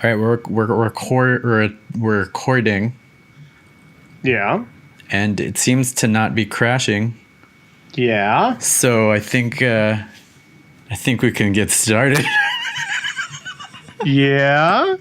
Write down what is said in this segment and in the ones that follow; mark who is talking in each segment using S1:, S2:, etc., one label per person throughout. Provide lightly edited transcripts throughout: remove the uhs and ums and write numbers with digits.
S1: All right, we're recording,
S2: Yeah.
S1: and it seems to not be crashing.
S2: Yeah.
S1: So I think we can get started.
S2: Yeah.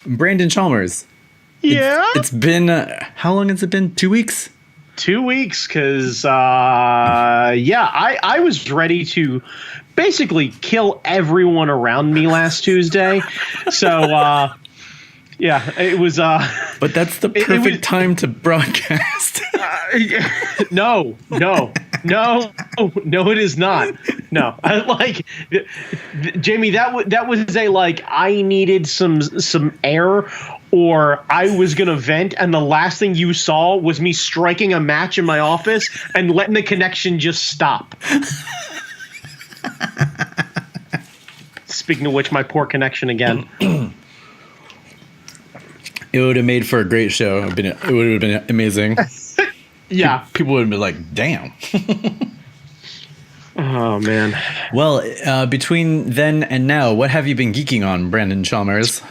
S1: Brandon Chalmers.
S2: Yeah.
S1: It's been how long has it been? 2 weeks?
S2: 2 weeks, because I was ready to basically kill everyone around me last Tuesday. So it was
S1: But that's the perfect time to broadcast.
S2: No, it is not. No, I like Jamie. That was a like I needed some air, or I was gonna vent, and the last thing you saw was me striking a match in my office and letting the connection just stop. Speaking of which, my poor connection again.
S1: It would have made for a great show. It would have been amazing.
S2: Yeah,
S1: people would have been like, "Damn."
S2: Oh man.
S1: Well, between then and now, what have you been geeking on, Brandon Chalmers?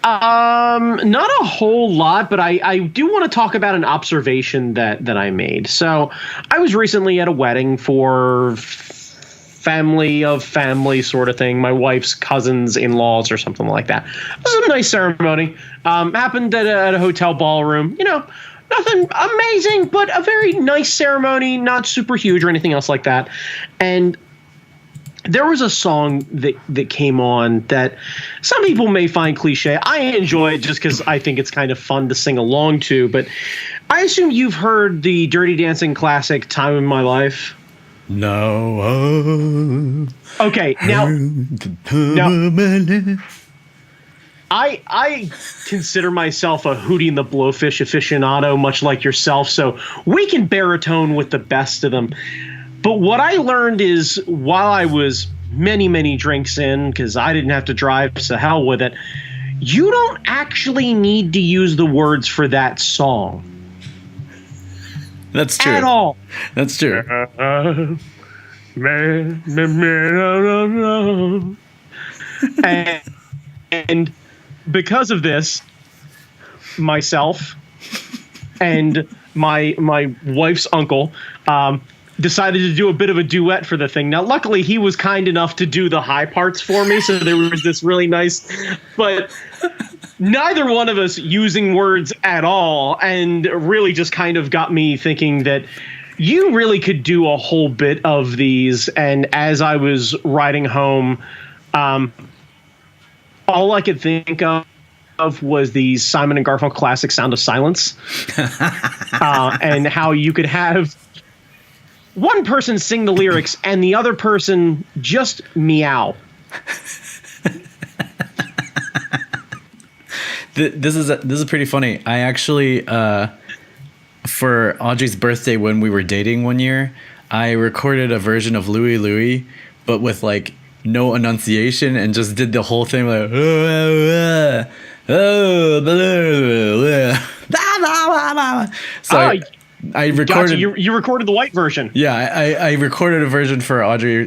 S2: Not a whole lot, but I do want to talk about an observation that I made. So I was recently at a wedding for family of family sort of thing. My wife's cousins, in-laws, or something like that. It was a nice ceremony. Happened at a hotel ballroom. You know, nothing amazing, but a very nice ceremony, not super huge or anything else like that. And there was a song that came on that some people may find cliche. I enjoy it just because I think it's kind of fun to sing along to. But I assume you've heard the Dirty Dancing classic "Time in My Life."
S1: No.
S2: Okay, now I consider myself a Hootie and the Blowfish aficionado, much like yourself, so we can baritone with the best of them. But what I learned is, while I was many drinks in, because I didn't have to drive, so hell with it, you don't actually need to use the words for that song.
S1: That's true.
S2: At all.
S1: That's true.
S2: And because of this, myself and my wife's uncle decided to do a bit of a duet for the thing. Now, luckily, he was kind enough to do the high parts for me, so there was this really nice, but neither one of us using words at all, and really just kind of got me thinking that you really could do a whole bit of these. And as I was riding home, all I could think of was the Simon and Garfunkel classic "Sound of Silence," and how you could have one person sing the lyrics and the other person just meow.
S1: This is pretty funny. I actually, for Audrey's birthday when we were dating one year, I recorded a version of Louie Louie, but with like no enunciation, and just did the whole thing like so I recorded.
S2: Gotcha. You recorded the white version.
S1: Yeah, I recorded a version for Audrey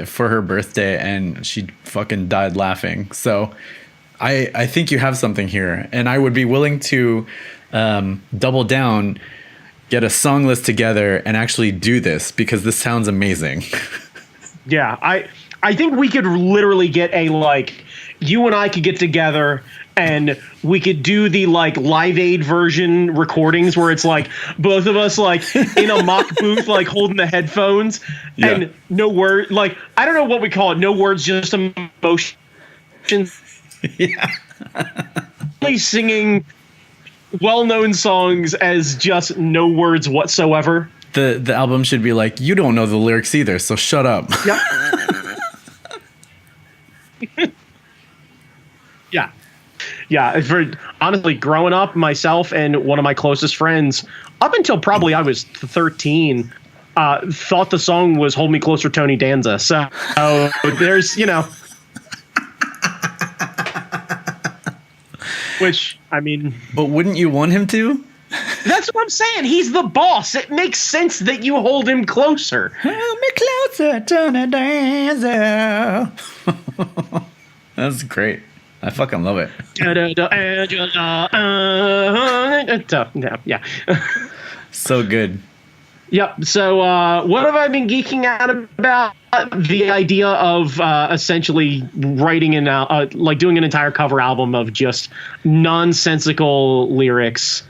S1: for her birthday, and she fucking died laughing. So I think you have something here, and I would be willing to double down, get a song list together, and actually do this, because this sounds amazing.
S2: Yeah, I think we could literally get you and I could get together and we could do the like Live Aid version recordings where it's like both of us like in a mock booth, like holding the headphones, and no word, like I don't know what we call it, no words, just emotion.
S1: Yeah.
S2: Singing well-known songs as just no words whatsoever.
S1: The album should be like, you don't know the lyrics either, so shut up.
S2: Yep. Yeah. Yeah, honestly, growing up, myself and one of my closest friends, up until probably I was 13, thought the song was "Hold Me Closer, Tony Danza." So there's, which, I mean,
S1: But wouldn't you want him to?
S2: that's what I'm saying. He's the boss. It makes sense that you hold him closer.
S1: Hold me closer, Tony Danza. That's great. I fucking love it.
S2: Yeah.
S1: So good.
S2: Yep. So what have I been geeking out about? The idea of essentially writing doing an entire cover album of just nonsensical lyrics.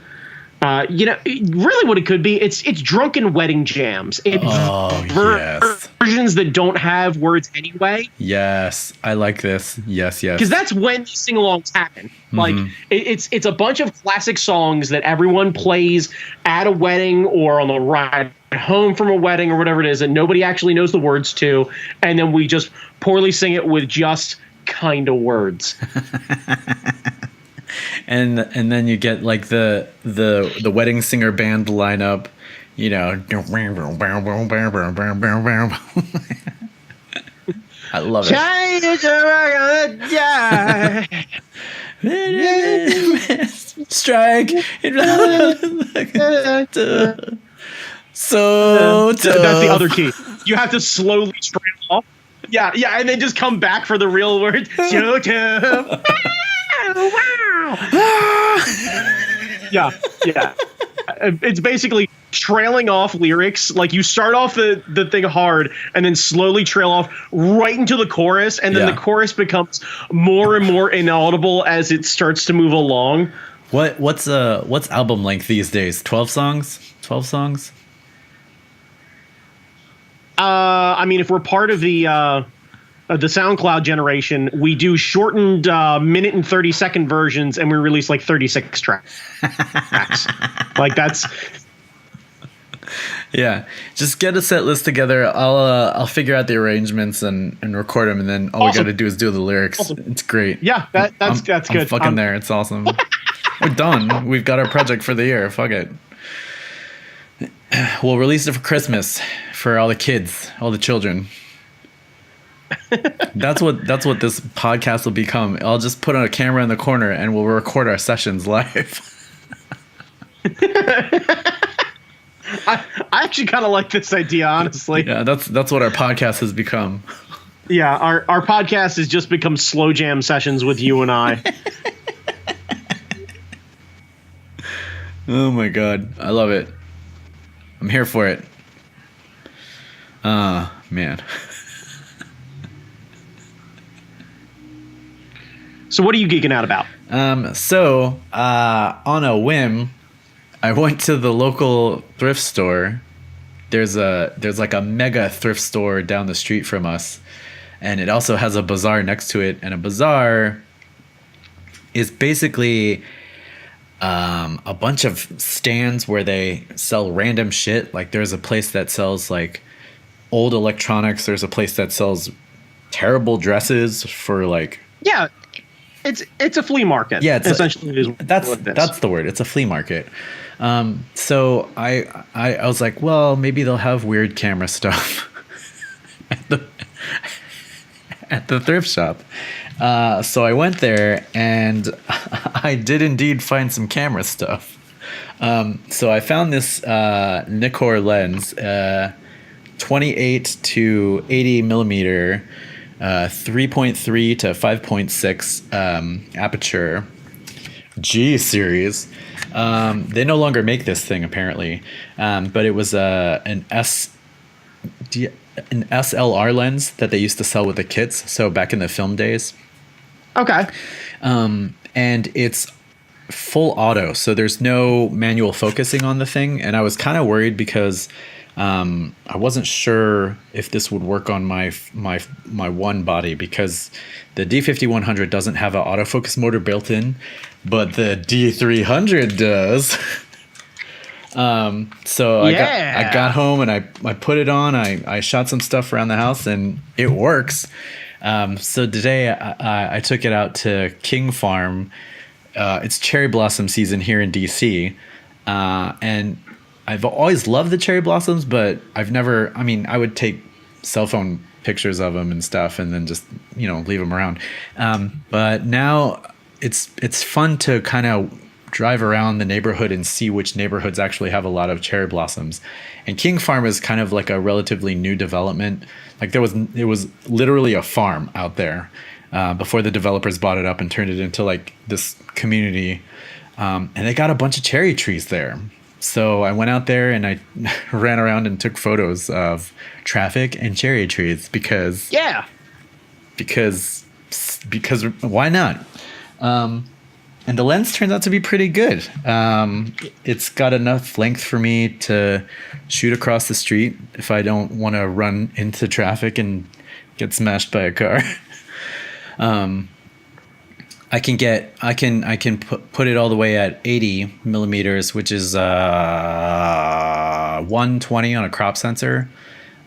S2: Really what it could be, it's drunken wedding jams. It's
S1: yes.
S2: versions that don't have words anyway.
S1: Yes, I like this. Yes.
S2: Because that's when sing-alongs happen. Mm-hmm. Like, it's a bunch of classic songs that everyone plays at a wedding or on the ride home from a wedding or whatever it is, and nobody actually knows the words to, and then we just poorly sing it with just kind of words.
S1: And then you get like the wedding singer band lineup, I love it. Strike. So
S2: that's the other key. You have to slowly trail off. Yeah, and then just come back for the real words. Yeah. It's basically trailing off lyrics. Like, you start off the thing hard and then slowly trail off right into the chorus, and then the chorus becomes more and more inaudible as it starts to move along.
S1: What's album length these days? 12 songs? 12 songs?
S2: I mean, if we're part of the SoundCloud generation, we do shortened minute and 30-second versions, and we release like 36 tracks. Like, that's...
S1: Yeah, just get a set list together. I'll figure out the arrangements and record them, and then all we got to do is do the lyrics. Awesome. It's great.
S2: Yeah, that's good.
S1: I'm fucking there. It's awesome. We're done. We've got our project for the year. Fuck it. We'll release it for Christmas for all the kids, all the children. That's what this podcast will become. I'll just put on a camera in the corner and we'll record our sessions live.
S2: I actually kind of like this idea, honestly.
S1: Yeah, that's what our podcast has become.
S2: Yeah, our podcast has just become slow jam sessions with you and I.
S1: Oh my god, I love it. I'm here for it. Man.
S2: So what are you geeking out about?
S1: On a whim, I went to the local thrift store. There's like a mega thrift store down the street from us, and it also has a bazaar next to it. And a bazaar is basically a bunch of stands where they sell random shit. Like, there's a place that sells like old electronics. There's a place that sells terrible dresses for like...
S2: Yeah, it's a flea market.
S1: Yeah,
S2: essentially
S1: that's the word. It's a flea market. So I was like, well, maybe they'll have weird camera stuff at the thrift shop. So I went there and I did indeed find some camera stuff. So I found this Nikkor lens, 28 to 80 millimeter, 3.3 to 5.6 aperture, G series. They no longer make this thing apparently, but it was an SLR lens that they used to sell with the kits. So back in the film days.
S2: Okay.
S1: And it's full auto, so there's no manual focusing on the thing. And I was kind of worried because I wasn't sure if this would work on my one body, because the D5100 doesn't have an autofocus motor built in, but the D300 does. So I got home and I put it on. I shot some stuff around the house and it works. So today I took it out to King Farm it's cherry blossom season here in DC, and I've always loved the cherry blossoms, but I've never. I mean, I would take cell phone pictures of them and stuff, and then just leave them around. But now it's fun to kind of drive around the neighborhood and see which neighborhoods actually have a lot of cherry blossoms. And King Farm is kind of like a relatively new development. Like it was literally a farm out there before the developers bought it up and turned it into like this community. And they got a bunch of cherry trees there. So I went out there and I ran around and took photos of traffic and cherry trees because why not? And the lens turns out to be pretty good. It's got enough length for me to shoot across the street if I don't want to run into traffic and get smashed by a car. I can put it all the way at 80 millimeters, which is 120 on a crop sensor.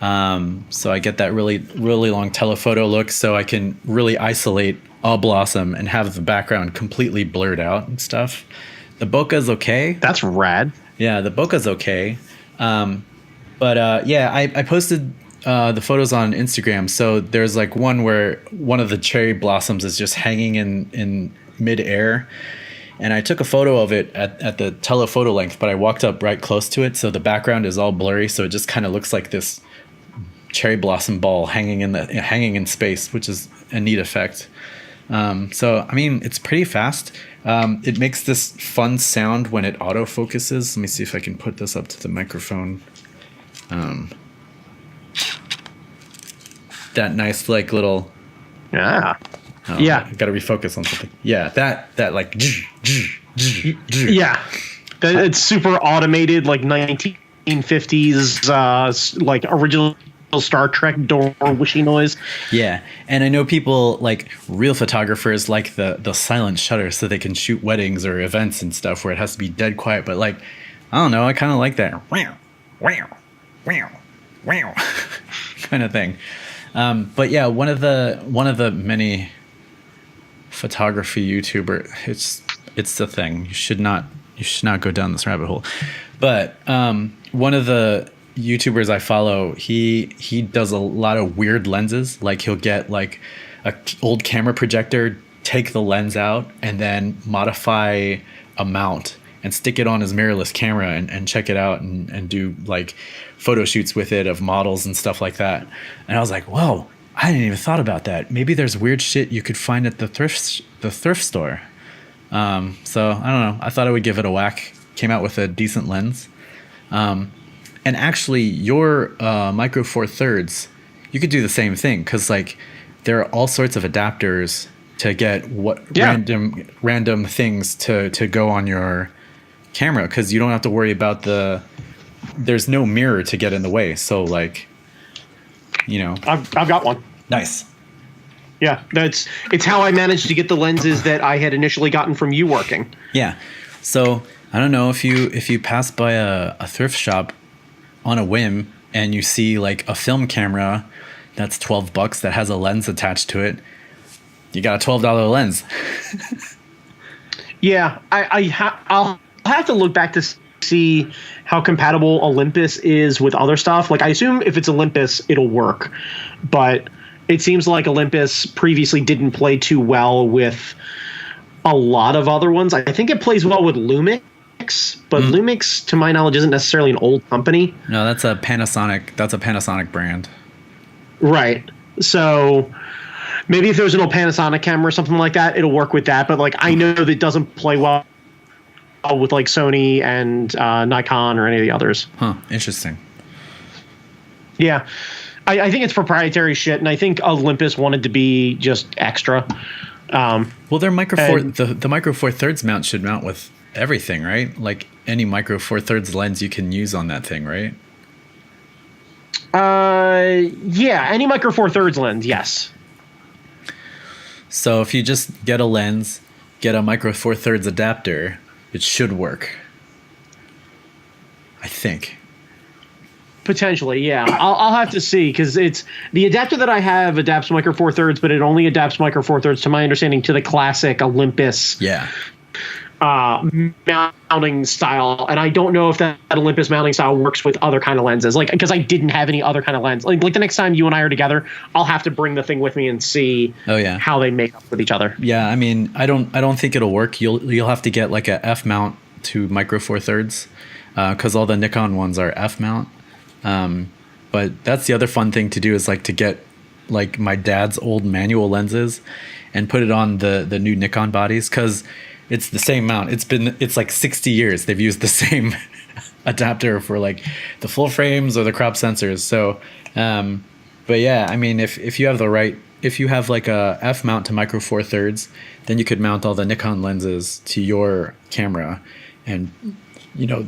S1: So I get that really, really long telephoto look, so I can really isolate all blossom and have the background completely blurred out and stuff. The bokeh's okay.
S2: That's rad.
S1: Yeah, the bokeh's okay. I posted the photos on Instagram. So there's like one where one of the cherry blossoms is just hanging in midair. And I took a photo of it at the telephoto length, but I walked up right close to it. So the background is all blurry. So it just kind of looks like this cherry blossom ball hanging in space, which is a neat effect. So, I mean, it's pretty fast. It makes this fun sound when it autofocuses. Let me see if I can put this up to the microphone. That nice, like, little...
S2: Yeah.
S1: Oh,
S2: yeah.
S1: I've got to refocus on something. Yeah, that like...
S2: Yeah. It's super automated, like 1950s, like original Star Trek door whooshy noise.
S1: Yeah, and I know people like real photographers like the silent shutter so they can shoot weddings or events and stuff where it has to be dead quiet. But like, I don't know, I kind of like that wow, wow, wow, wow kind of thing. But yeah, one of the many photography YouTuber, it's the thing. You should not go down this rabbit hole. But one of the YouTubers I follow, he does a lot of weird lenses. Like he'll get like a old camera projector, take the lens out, and then modify a mount and stick it on his mirrorless camera and check it out and do like photo shoots with it of models and stuff like that. And I was like, whoa, I hadn't even thought about that. Maybe there's weird shit you could find at the thrift store. So I don't know. I thought I would give it a whack. Came out with a decent lens. And actually, your Micro Four Thirds, you could do the same thing because like there are all sorts of adapters to get random things to go on your camera because you don't have to worry about there's no mirror to get in the way. So like,
S2: I've got one.
S1: Nice.
S2: Yeah, it's how I managed to get the lenses that I had initially gotten from you working.
S1: Yeah. So I don't know if you pass by a thrift shop on a whim and you see like a film camera that's $12 that has a lens attached to it, you got a $12 lens.
S2: Yeah, I'll have to look back to see how compatible Olympus is with other stuff. Like I assume if it's Olympus, it'll work, but it seems like Olympus previously didn't play too well with a lot of other ones. I think it plays well with Lumix. But Lumix, to my knowledge, isn't necessarily an old company.
S1: No, that's a Panasonic. That's a Panasonic brand.
S2: Right. So maybe if there's an old Panasonic camera or something like that, it'll work with that. But like, I know that it doesn't play well with like Sony and Nikon or any of the others.
S1: Huh. Interesting.
S2: Yeah. I think it's proprietary shit, and I think Olympus wanted to be just extra.
S1: Well, their the Micro Four Thirds mount should mount with everything, right? Like any Micro Four Thirds lens you can use on that thing, right?
S2: Yeah, any Micro Four Thirds lens, yes.
S1: So if you just get a lens, get a Micro Four Thirds adapter, it should work. I think.
S2: Potentially, yeah. I'll have to see because it's the adapter that I have adapts Micro Four Thirds, but it only adapts Micro Four Thirds, to my understanding, to the classic Olympus.
S1: Yeah.
S2: mounting style, and I don't know if that Olympus mounting style works with other kind of lenses. Like, because I didn't have any other kind of lens. Like the next time you and I are together, I'll have to bring the thing with me and see how they make up with each other.
S1: Yeah, I mean, I don't think it'll work. You'll have to get like a F mount to micro four thirds, because all the Nikon ones are F mount. But that's the other fun thing to do, is like to get like my dad's old manual lenses and put it on the new Nikon bodies, because it's the same mount. It's like 60 years they've used the same adapter for like the full frames or the crop sensors. So but yeah, I mean, if you have like a F mount to micro four thirds, then you could mount all the Nikon lenses to your camera. And you know,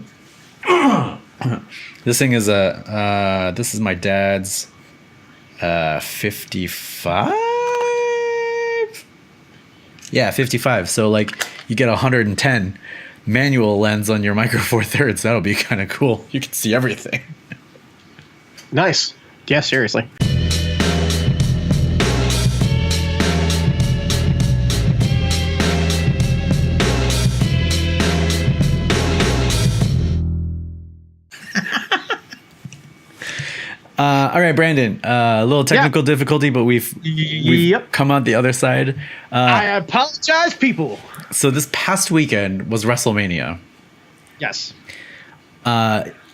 S1: this thing is this is my dad's 55. Yeah, 55. So like you get 110 manual lens on your micro four thirds. That'll be kind of cool. You can see everything.
S2: Nice. Yeah, seriously.
S1: All right, Brandon, a little technical difficulty, but we've come out the other side.
S2: I apologize, people.
S1: So this past weekend was WrestleMania.
S2: Yes.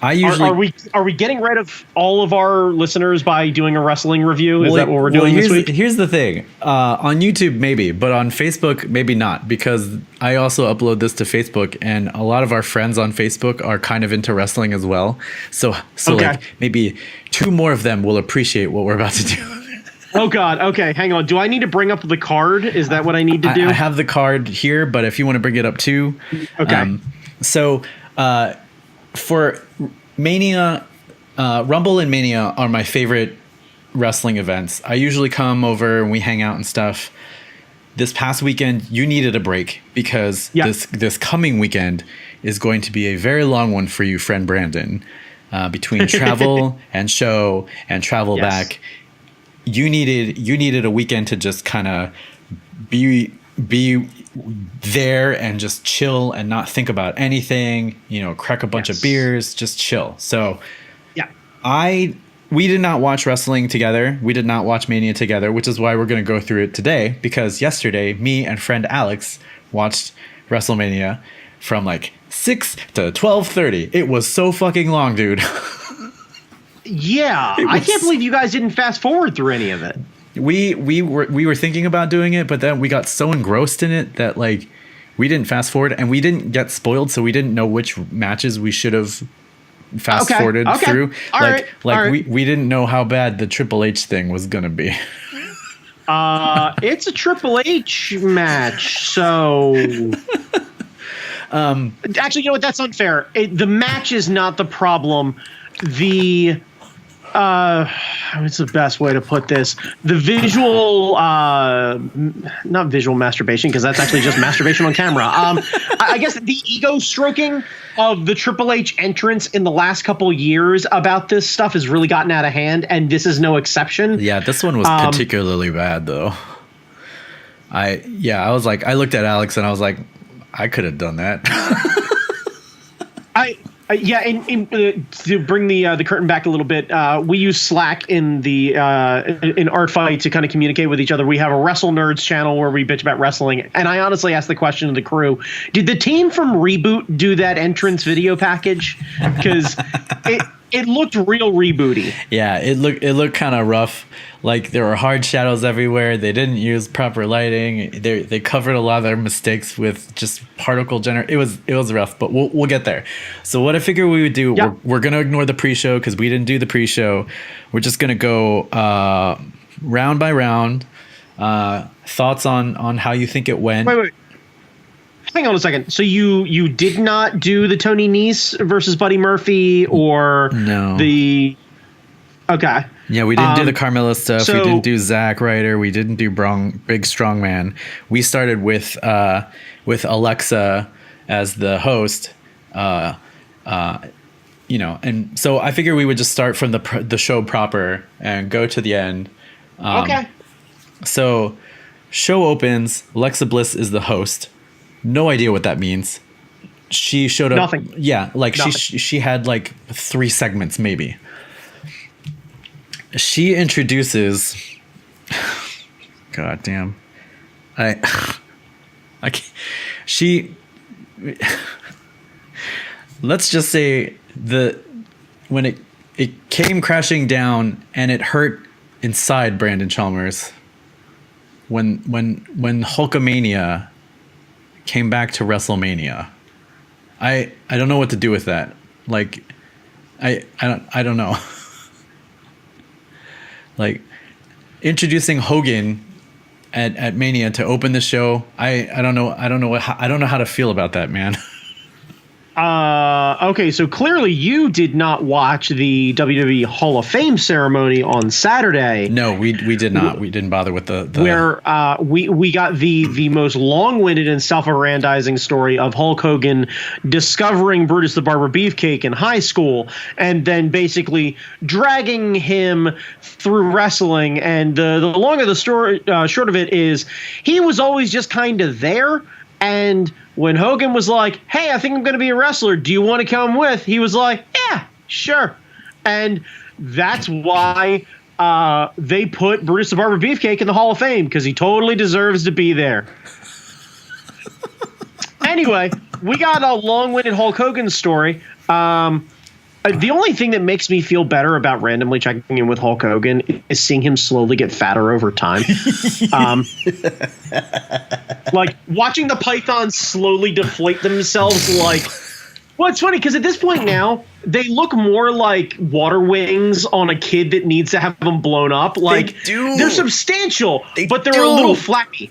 S1: I usually
S2: are we getting rid of all of our listeners by doing a wrestling review? Is that what we're doing this week?
S1: Here's the thing. On YouTube, maybe, but on Facebook, maybe not, because I also upload this to Facebook, and a lot of our friends on Facebook are kind of into wrestling as well. So like maybe 2 more of them will appreciate what we're about to do.
S2: Oh God. Okay, hang on. Do I need to bring up the card? Is that what I need to do?
S1: I have the card here, but if you want to bring it up too.
S2: Okay.
S1: For Mania, Rumble and Mania are my favorite wrestling events. I usually come over and we hang out and stuff. This past weekend, you needed a break, because this coming weekend is going to be a very long one for you, friend Brandon. Between travel and show and travel back, you needed a weekend to just kind of be there and just chill and not think about anything, crack a bunch of beers, just chill. So we did not watch wrestling together. We did not watch Mania together, which is why we're going to go through it today, because yesterday me and friend Alex watched WrestleMania from like 6 to 12:30. It was so fucking long, dude.
S2: Yeah, I can't believe you guys didn't fast forward through any of it.
S1: We were thinking about doing it, but then we got so engrossed in it that like we didn't fast forward, and we didn't get spoiled, so we didn't know which matches we should have fast forwarded through. We didn't know how bad the Triple H thing was gonna be.
S2: It's a Triple H match, so actually, you know what? That's unfair. The match is not the problem. What's the best way to put this? The visual, not visual masturbation, because that's actually just masturbation on camera. I guess the ego stroking of the Triple H entrance in the last couple years about this stuff has really gotten out of hand, and this is no exception.
S1: Yeah, this one was particularly bad, though. I looked at Alex and I was like, I could have done that. To bring the curtain back a little bit, we use Slack in Art Fight to kind of communicate with each other. We have a Wrestle Nerds channel where we bitch about wrestling, and I honestly asked the question to the crew: did the team from Reboot do that entrance video package? Because it looked real rebooty. Yeah, it looked kind of rough. Like there were hard shadows everywhere. They didn't use proper lighting. They covered a lot of their mistakes with just particle It was rough, but we'll get there. So what I figured we would do, we're gonna ignore the pre-show because we didn't do the pre-show. We're just gonna go round by round. Thoughts on how you think it went.
S2: Wait. Hang on a second. So you did not do the Tony Nese versus Buddy Murphy or the... Okay.
S1: Yeah, we didn't do the Carmella stuff. We didn't do Zack Ryder. We didn't do Big Strongman. We started with Alexa as the host. And so I figured we would just start from the show proper and go to the end.
S2: Okay.
S1: So show opens. Alexa Bliss is the host. No idea what that means. She showed up.
S2: Nothing.
S1: Yeah, like
S2: Nothing.
S1: she had like 3 segments maybe. She introduces. God damn. I can't, she. Let's just say when it came crashing down and it hurt inside Brandon Chalmers. When Hulkamania came back to Wrestlemania, I don't know what to do with that. Like, I don't know. Like, introducing Hogan at Mania to open the show, I don't know how to feel about that, man.
S2: Okay, so clearly you did not watch the WWE Hall of Fame ceremony on Saturday.
S1: No, we did not. We didn't bother with the
S2: where we got the most long-winded and self-aggrandizing story of Hulk Hogan discovering Brutus the Barber Beefcake in high school and then basically dragging him through wrestling. And the longer the story short of it is, he was always just kind of there. And when Hogan was like, hey, I think I'm going to be a wrestler. Do you want to come with? He was like, yeah, sure. And that's why they put Brutus the Barber Beefcake in the Hall of Fame, because he totally deserves to be there. Anyway, we got a long-winded Hulk Hogan story. The only thing that makes me feel better about randomly checking in with Hulk Hogan is seeing him slowly get fatter over time. Like watching the pythons slowly deflate themselves. Like, well, it's funny because at this point now they look more like water wings on a kid that needs to have them blown up. Like they're substantial, but they're a little flappy.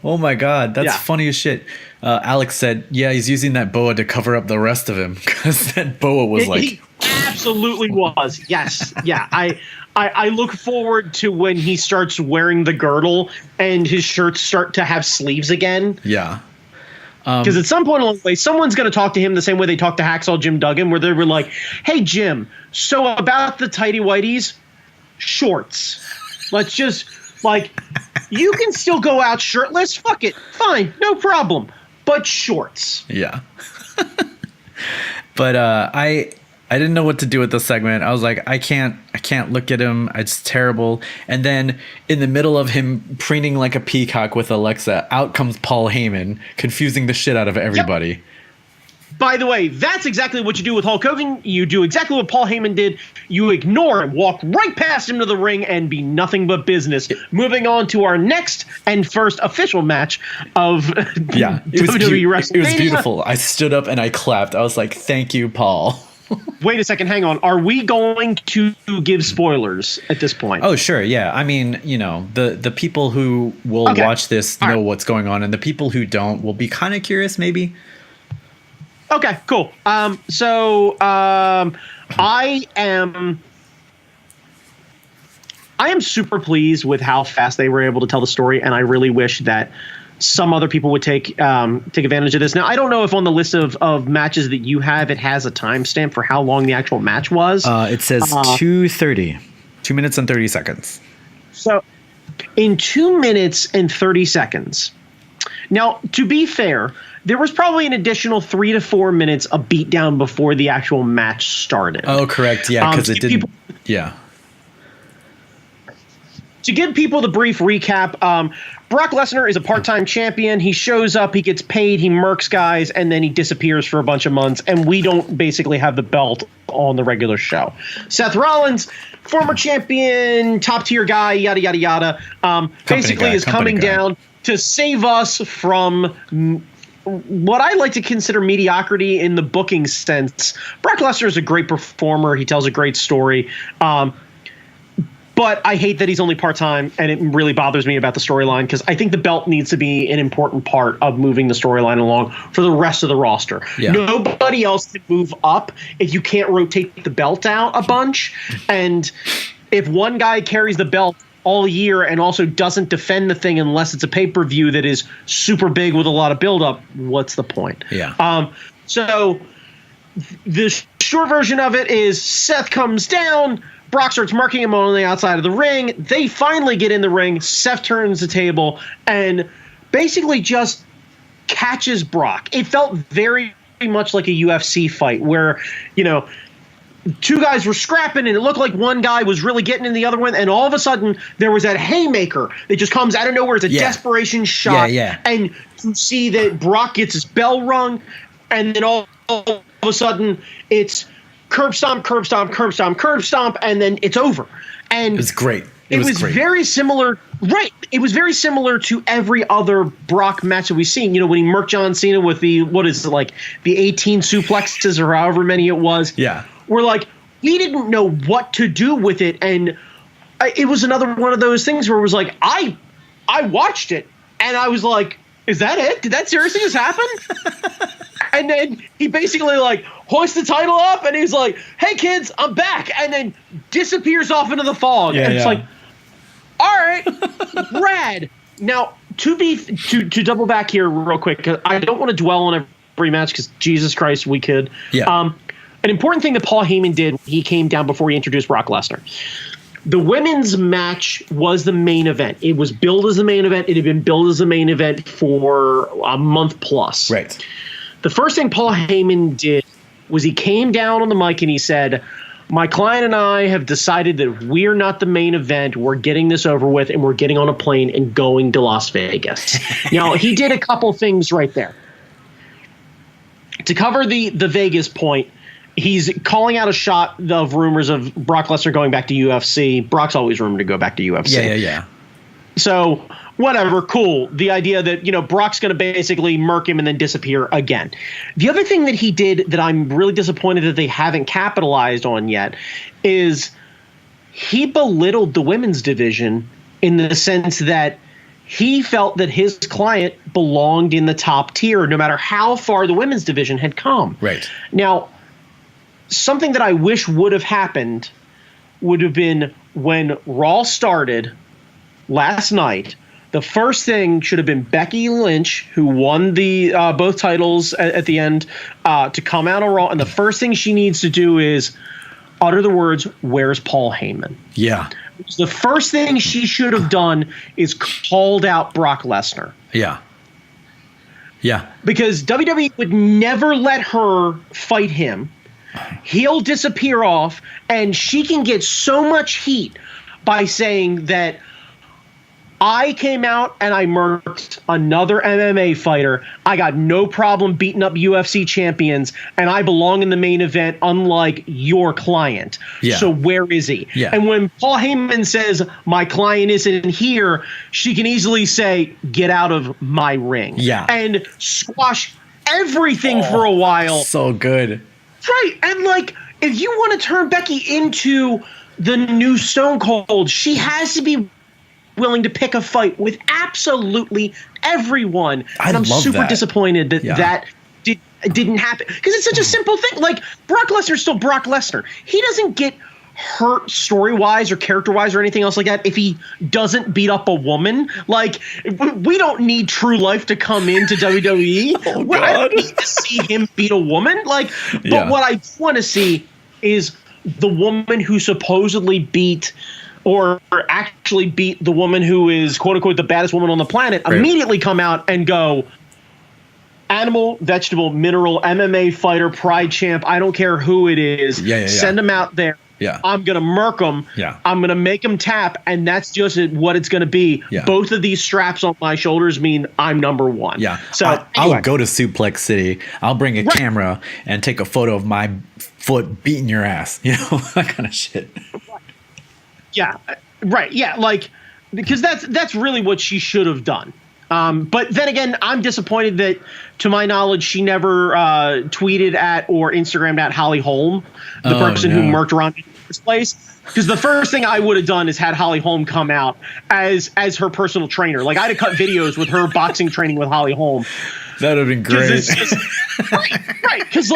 S1: Oh my God, that's funny as shit. Alex said, yeah, he's using that boa to cover up the rest of him, because that boa was
S2: He absolutely was. Yes. Yeah. I look forward to when he starts wearing the girdle and his shirts start to have sleeves again.
S1: Yeah.
S2: Because at some point along the way, someone's going to talk to him the same way they talked to Hacksaw Jim Duggan, where they were like, hey, Jim, so about the tighty whities, shorts. Let's just, like, you can still go out shirtless. Fuck it. Fine. No problem. But shorts.
S1: Yeah. But I didn't know what to do with this segment. I was like, I can't look at him. It's terrible. And then in the middle of him preening like a peacock with Alexa, out comes Paul Heyman, confusing the shit out of everybody. Yep.
S2: By the way, that's exactly what you do with Hulk Hogan. You do exactly what Paul Heyman did. You ignore him, walk right past him to the ring, and be nothing but business. Moving on to our next and first official match of WWE WrestleMania.
S1: It was beautiful. I stood up and I clapped. I was like, thank you, Paul.
S2: Wait a second. Hang on. Are we going to give spoilers at this point?
S1: Oh, sure. Yeah. I mean, you know, the people who will watch this know what's going on, and the people who don't will be kind of curious, maybe.
S2: Okay, cool. I am super pleased with how fast they were able to tell the story, and I really wish that some other people would take advantage of this. Now, I don't know if on the list of matches that you have, it has a timestamp for how long the actual match was.
S1: It says 2:30, 2 minutes and 30 seconds.
S2: So, in 2 minutes and 30 seconds. Now, to be fair, there was probably an additional 3 to 4 minutes of beatdown before the actual match started.
S1: Oh, correct. Yeah, because it didn't.
S2: To give people the brief recap, Brock Lesnar is a part-time champion. He shows up, he gets paid, he murks guys, and then he disappears for a bunch of months, and we don't basically have the belt on the regular show. Seth Rollins, former champion, top-tier guy, yada, yada, yada, basically is coming down to save us from what I like to consider mediocrity in the booking sense. Brock Lesnar is a great performer. He tells a great story. But I hate that he's only part-time, and it really bothers me about the storyline, because I think the belt needs to be an important part of moving the storyline along for the rest of the roster. Yeah. Nobody else can move up if you can't rotate the belt out a bunch. And if one guy carries the belt all year and also doesn't defend the thing unless it's a pay-per-view that is super big with a lot of build-up, what's the point?
S1: Yeah.
S2: So the short version of it is Seth comes down, Brock starts marking him on the outside of the ring. They finally get in the ring. Seth turns the table and basically just catches Brock. It felt very much like a UFC fight where, two guys were scrapping and it looked like one guy was really getting in the other one, and all of a sudden there was that haymaker that just comes out of nowhere. It's a desperation shot. And you see that Brock gets his bell rung, and then all of a sudden it's curb stomp, curb stomp, curb stomp, curb stomp, and then it's over. And
S1: it was great.
S2: It was
S1: great.
S2: Very similar. Right. It was very similar to every other Brock match that we've seen. When he murked John Cena with the 18 suplexes or however many it was.
S1: Yeah.
S2: We're like, we didn't know what to do with it. And it was another one of those things where it was like, I watched it and I was like, is that it? Did that seriously just happen? And then he basically hoists the title up and he's like, hey kids, I'm back. And then disappears off into the fog. And it's like, all right, rad. Now, to double back here real quick, because I don't want to dwell on every match because Jesus Christ, we could.
S1: Yeah.
S2: An important thing that Paul Heyman did, he came down before he introduced Brock Lesnar. The women's match was the main event. It was billed as the main event. It had been billed as the main event for a month plus.
S1: Right.
S2: The first thing Paul Heyman did was he came down on the mic and he said, my client and I have decided that we're not the main event. We're getting this over with, and we're getting on a plane and going to Las Vegas. Now, he did a couple things right there. To cover the Vegas point, he's calling out a shot of rumors of Brock Lesnar going back to UFC. Brock's always rumored to go back to UFC.
S1: Yeah.
S2: So, whatever, cool. The idea that, Brock's going to basically murk him and then disappear again. The other thing that he did that I'm really disappointed that they haven't capitalized on yet is he belittled the women's division in the sense that he felt that his client belonged in the top tier no matter how far the women's division had come.
S1: Right.
S2: Now, something that I wish would have happened would have been when Raw started last night. The first thing should have been Becky Lynch, who won the both titles at the end, to come out on Raw. And the first thing she needs to do is utter the words, "Where's Paul Heyman?"
S1: Yeah.
S2: The first thing she should have done is called out Brock Lesnar.
S1: Yeah. Yeah.
S2: Because WWE would never let her fight him. He'll disappear off, and she can get so much heat by saying that I came out and I murked another MMA fighter. I got no problem beating up UFC champions, and I belong in the main event, unlike your client.
S1: Yeah.
S2: So where is he?
S1: Yeah.
S2: And when Paul Heyman says, my client isn't here, she can easily say, get out of my ring.
S1: Yeah.
S2: And squash everything for a while.
S1: So good.
S2: Right. And if you want to turn Becky into the new Stone Cold, she has to be willing to pick a fight with absolutely everyone. And I'm super disappointed that that didn't happen, because it's such a simple thing. Brock Lesnar's still Brock Lesnar. He doesn't get hurt story-wise or character-wise or anything else like that if he doesn't beat up a woman. We don't need True Life to come into WWE. I don't need to see him beat a woman. But what I want to see is the woman who supposedly beat or actually beat the woman who is, quote unquote, the baddest woman on the planet, immediately come out and go, animal, vegetable, mineral, MMA fighter, pride champ, I don't care who it is, send them out there.
S1: Yeah.
S2: I'm going to murk them.
S1: Yeah.
S2: I'm going to make them tap, and that's just what it's going to be.
S1: Yeah.
S2: Both of these straps on my shoulders mean I'm number one.
S1: Yeah.
S2: So
S1: I'll go to Suplex City. I'll bring a camera and take a photo of my foot beating your ass. That kind of shit.
S2: Yeah. Right. Yeah. Because that's really what she should have done. But then again, I'm disappointed that, to my knowledge, she never tweeted at or Instagrammed at Holly Holm, the person who murked around in the first place. Because the first thing I would have done is had Holly Holm come out as her personal trainer. I'd have cut videos with her boxing training with Holly Holm.
S1: That would have been great.
S2: Right. Because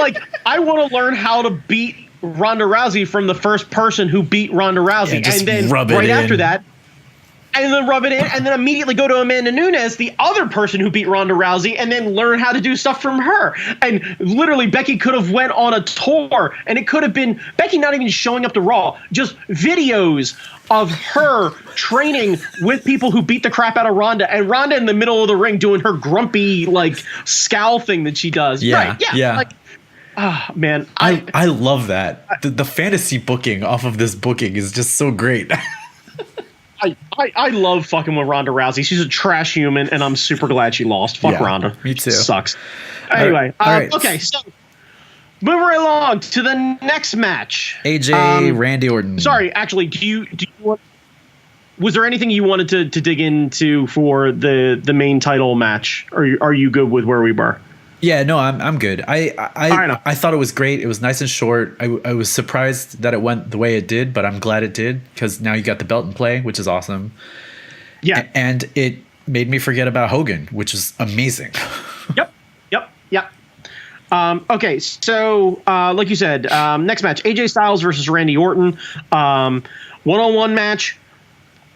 S2: I want to learn how to beat Ronda Rousey from the first person who beat Ronda Rousey.
S1: Yeah,
S2: and then right after that, and then rub it in, and then immediately go to Amanda Nunes, the other person who beat Ronda Rousey, and then learn how to do stuff from her. And literally, Becky could have went on a tour, and it could have been Becky not even showing up to Raw, just videos of her training with people who beat the crap out of Ronda, and Ronda in the middle of the ring doing her grumpy like scowl thing that she does.
S1: Yeah,
S2: right?
S1: yeah.
S2: Like, man,
S1: I love that. The fantasy booking off of this booking is just so great.
S2: I love fucking with Ronda Rousey. She's a trash human, and I'm super glad she lost. Fuck Ronda.
S1: Me too.
S2: Sucks. Anyway,
S1: all right.
S2: Okay, so moving right along to the next match.
S1: AJ Randy Orton.
S2: Sorry, actually, do you want? Was there anything you wanted to dig into for the main title match? Or are you good with where we were?
S1: Yeah, no, I'm good. I thought it was great. It was nice and short. I was surprised that it went the way it did, but I'm glad it did because now you got the belt in play, which is awesome.
S2: Yeah,
S1: and it made me forget about Hogan, which is amazing.
S2: Yep. Okay, so like you said, next match: AJ Styles versus Randy Orton, one-on-one match.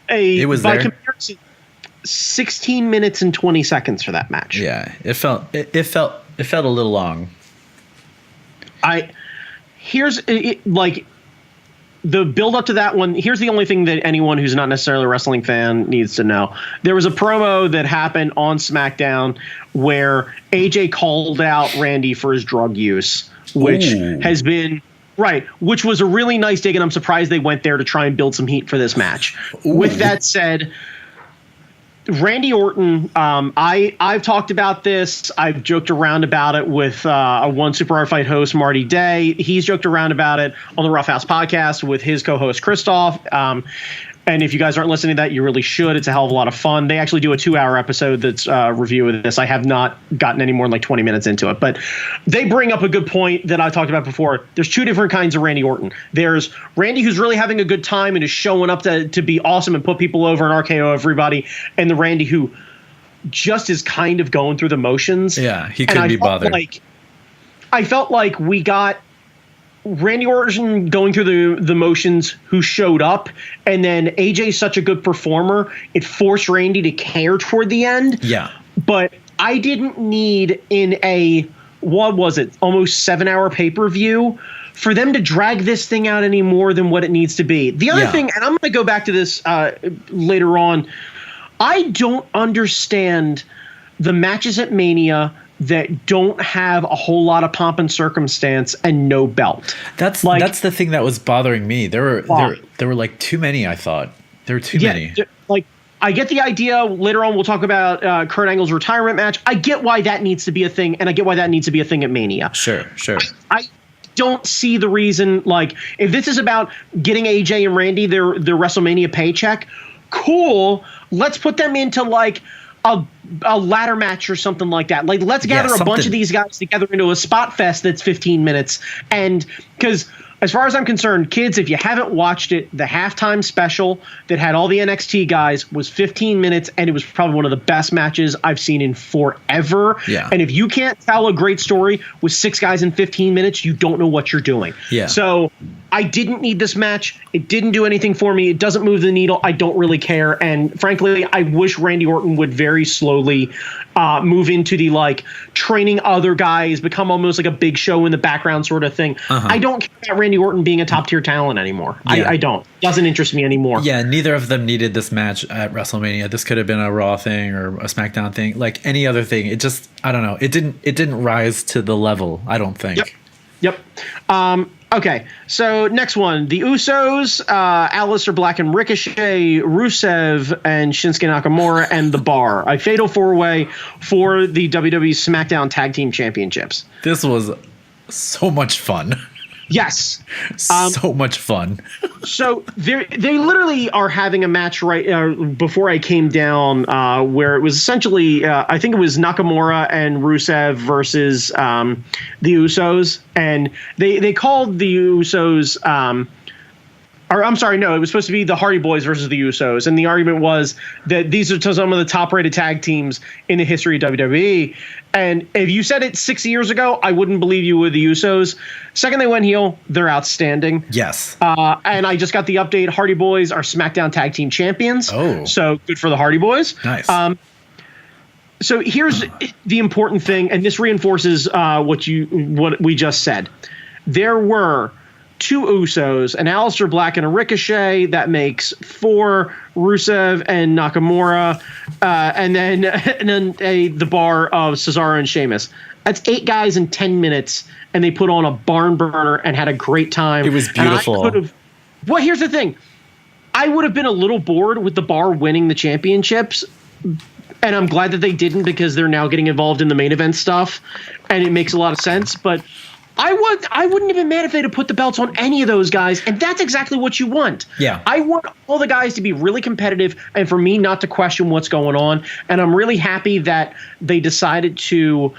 S1: It was by
S2: comparison, 16 minutes and 20 seconds for that match.
S1: Yeah, it felt a little long.
S2: Like the build up to that one. Here's the only thing that anyone who's not necessarily a wrestling fan needs to know. There was a promo that happened on SmackDown where AJ called out Randy for his drug use, which has been which was a really nice dig, and I'm surprised they went there to try and build some heat for this match. With that said, Randy Orton, I've talked about this. I've joked around about it with a One Super Hard Fight host, Marty Day. He's joked around about it on the Rough House podcast with his co-host, Christoph. And if you guys aren't listening to that, you really should. It's a hell of a lot of fun. They actually do a 2-hour episode that's a review of this. I have not gotten any more than like 20 minutes into it. But they bring up a good point that I talked about before. There's two different kinds of Randy Orton. There's Randy who's really having a good time and is showing up to be awesome and put people over and RKO everybody. And the Randy who just is kind of going through the motions.
S1: Yeah, he couldn't be bothered.
S2: I felt like we got Randy Orton going through the motions who showed up, and then AJ's such a good performer, it forced Randy to care toward the end.
S1: Yeah.
S2: But I didn't need in a, what was it, almost 7-hour pay-per-view for them to drag this thing out any more than what it needs to be. The other thing, and I'm going to go back to this later on, I don't understand the matches at Mania that don't have a whole lot of pomp and circumstance and no belt.
S1: That's the thing that was bothering me. There were like too many. I thought there were too many.
S2: Like, I get the idea. Later on, we'll talk about Kurt Angle's retirement match. I get why that needs to be a thing, and I get why that needs to be a thing at Mania.
S1: Sure.
S2: I don't see the reason. Like, if this is about getting AJ and Randy their WrestleMania paycheck, cool. Let's put them into like a ladder match or something like that. Like, let's gather a bunch of these guys together into a spot fest that's 15 minutes. And because as far as I'm concerned, kids, if you haven't watched it, the halftime special that had all the NXT guys was 15 minutes, and it was probably one of the best matches I've seen in forever.
S1: Yeah.
S2: And if you can't tell a great story with 6 guys in 15 minutes, you don't know what you're doing.
S1: Yeah.
S2: So I didn't need this match. It didn't do anything for me. It doesn't move the needle. I don't really care. And frankly, I wish Randy Orton would very slowly move into the like training other guys, become almost like a Big Show in the background sort of thing. I don't care about Randy Orton being a top tier talent anymore. Yeah. I don't. It doesn't interest me anymore.
S1: Yeah, neither of them needed this match at WrestleMania. This could have been a Raw thing or a SmackDown thing, like any other thing. It just, I don't know. It didn't rise to the level, I don't think.
S2: Yep. Okay, so next one. The Usos, Aleister Black and Ricochet, Rusev, and Shinsuke Nakamura, and The Bar. A fatal 4-way for the WWE SmackDown Tag Team Championships.
S1: This was so much fun.
S2: Yes.
S1: So much fun.
S2: So they literally are having a match right before I came down where it was essentially, I think it was Nakamura and Rusev versus the Usos. And they called the Usos Or I'm sorry, no, it was supposed to be the Hardy Boys versus the Usos. And the argument was that these are some of the top-rated tag teams in the history of WWE. And if you said it 6 years ago, I wouldn't believe you were the Usos. Second they went heel, they're outstanding.
S1: Yes.
S2: And I just got the update. Hardy Boys are SmackDown Tag Team Champions.
S1: Oh.
S2: So good for the Hardy Boys.
S1: Nice.
S2: So here's the important thing, and this reinforces what we just said. There were 2 Usos, an Aleister Black and a Ricochet. That makes 4 Rusev and Nakamura, and then the bar of Cesaro and Sheamus. That's 8 guys in 10 minutes, and they put on a barn burner and had a great time.
S1: It was beautiful.
S2: Well, here's the thing. I would have been a little bored with the bar winning the championships, and I'm glad that they didn't because they're now getting involved in the main event stuff, and it makes a lot of sense, but I wouldn't have been mad if they'd have put the belts on any of those guys, and that's exactly what you want.
S1: Yeah.
S2: I want all the guys to be really competitive and for me not to question what's going on, and I'm really happy that they decided to,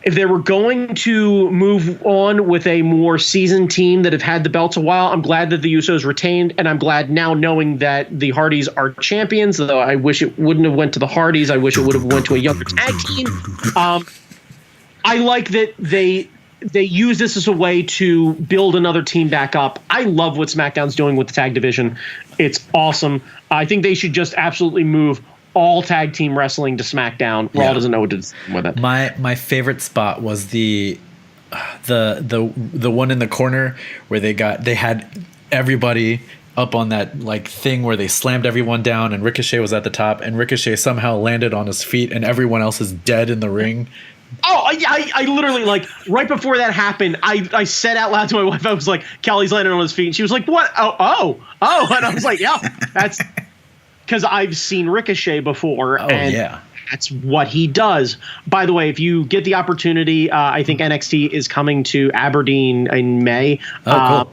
S2: if they were going to move on with a more seasoned team that have had the belts a while, I'm glad that the Usos retained, and I'm glad now knowing that the Hardys are champions, though I wish it wouldn't have went to the Hardys. I wish it would have went to a younger tag team. I like that they use this as a way to build another team back up. I love what SmackDown's doing with the tag division. It's awesome. I think they should just absolutely move all tag team wrestling to SmackDown. Raw doesn't know what to do with it.
S1: My favorite spot was the one in the corner where they had everybody up on that like thing where they slammed everyone down, and Ricochet was at the top, and Ricochet somehow landed on his feet, and everyone else is dead in the ring.
S2: Oh, I literally, like, right before that happened, I said out loud to my wife, I was like, Callie's landing on his feet. And she was like, what? Oh. And I was like, yeah, that's because I've seen Ricochet before.
S1: Oh,
S2: and
S1: yeah.
S2: That's what he does. By the way, if you get the opportunity, I think NXT is coming to Aberdeen in May.
S1: Oh,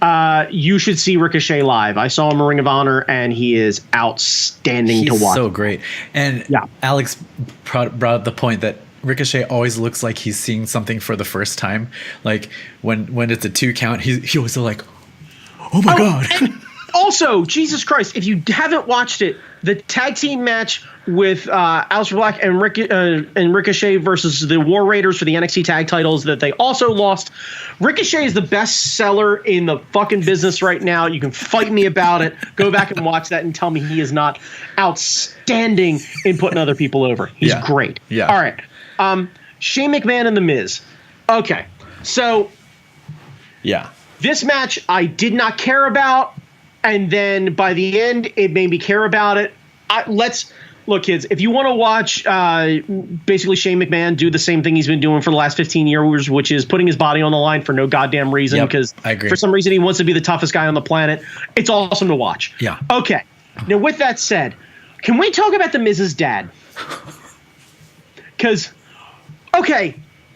S1: cool.
S2: You should see Ricochet live. I saw him in Ring of Honor, and he is outstanding to watch.
S1: He's so great. And
S2: yeah.
S1: Alex brought up the point that Ricochet always looks like he's seeing something for the first time. Like when it's a 2 count, he was like, oh my God.
S2: And also, Jesus Christ, if you haven't watched it, the tag team match with Aleister Black and Ricochet versus the War Raiders for the NXT tag titles that they also lost. Ricochet is the best seller in the fucking business right now. You can fight me about it. Go back and watch that and tell me he is not outstanding in putting other people over. He's great.
S1: Yeah.
S2: All right. Shane McMahon and The Miz. Okay. So
S1: yeah,
S2: this match I did not care about. And then by the end, it made me care about it. Look, kids, if you want to watch basically Shane McMahon do the same thing he's been doing for the last 15 years, which is putting his body on the line for no goddamn reason, because for some reason he wants to be the toughest guy on the planet, it's awesome to watch.
S1: Yeah.
S2: Okay. Now, with that said, can we talk about The Miz's dad? Because, okay,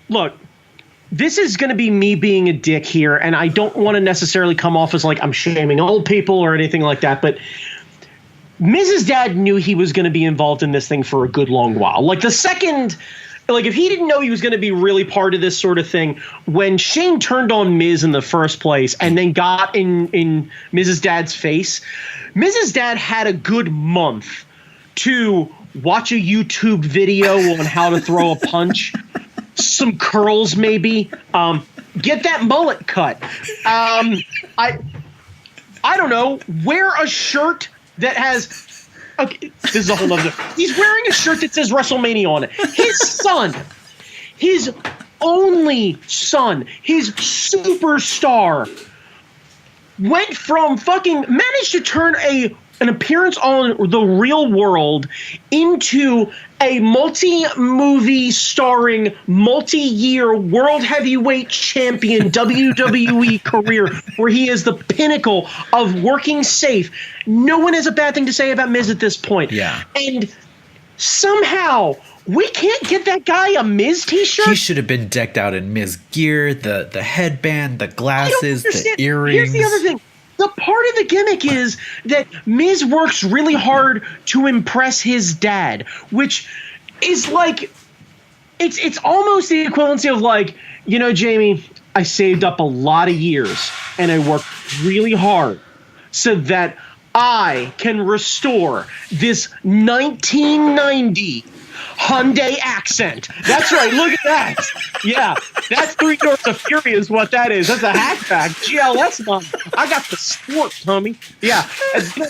S2: look. This is going to be me being a dick here, and I don't want to necessarily come off as like I'm shaming old people or anything like that, but Mrs. Dad knew he was going to be involved in this thing for a good long while. Like if he didn't know he was going to be really part of this sort of thing, when Shane turned on Miz in the first place and then got in Mrs. Dad's face, Mrs. Dad had a good month to watch a YouTube video on how to throw a punch. Some curls, maybe. Get that mullet cut. I don't know. Wear a shirt that has. Okay, this is a whole other. He's wearing a shirt that says WrestleMania on it. His son, his only son, his superstar, went from managed to turn an appearance on The Real World into a multi-movie starring, multi-year world heavyweight champion WWE career where he is the pinnacle of working safe. No one has a bad thing to say about Miz at this point.
S1: Yeah.
S2: And somehow we can't get that guy a Miz t-shirt.
S1: He should have been decked out in Miz gear, the headband, the glasses, the earrings.
S2: Here's the other thing. The part of the gimmick is that Miz works really hard to impress his dad, which is like it's almost the equivalency of like, Jamie, I saved up a lot of years and I work really hard so that I can restore this 1990 Hyundai accent. That's right. Look at that. Yeah, that's 3 Doors of Fury is what that is. That's a hatchback. GLS, mom. I got the sport, homie. Yeah,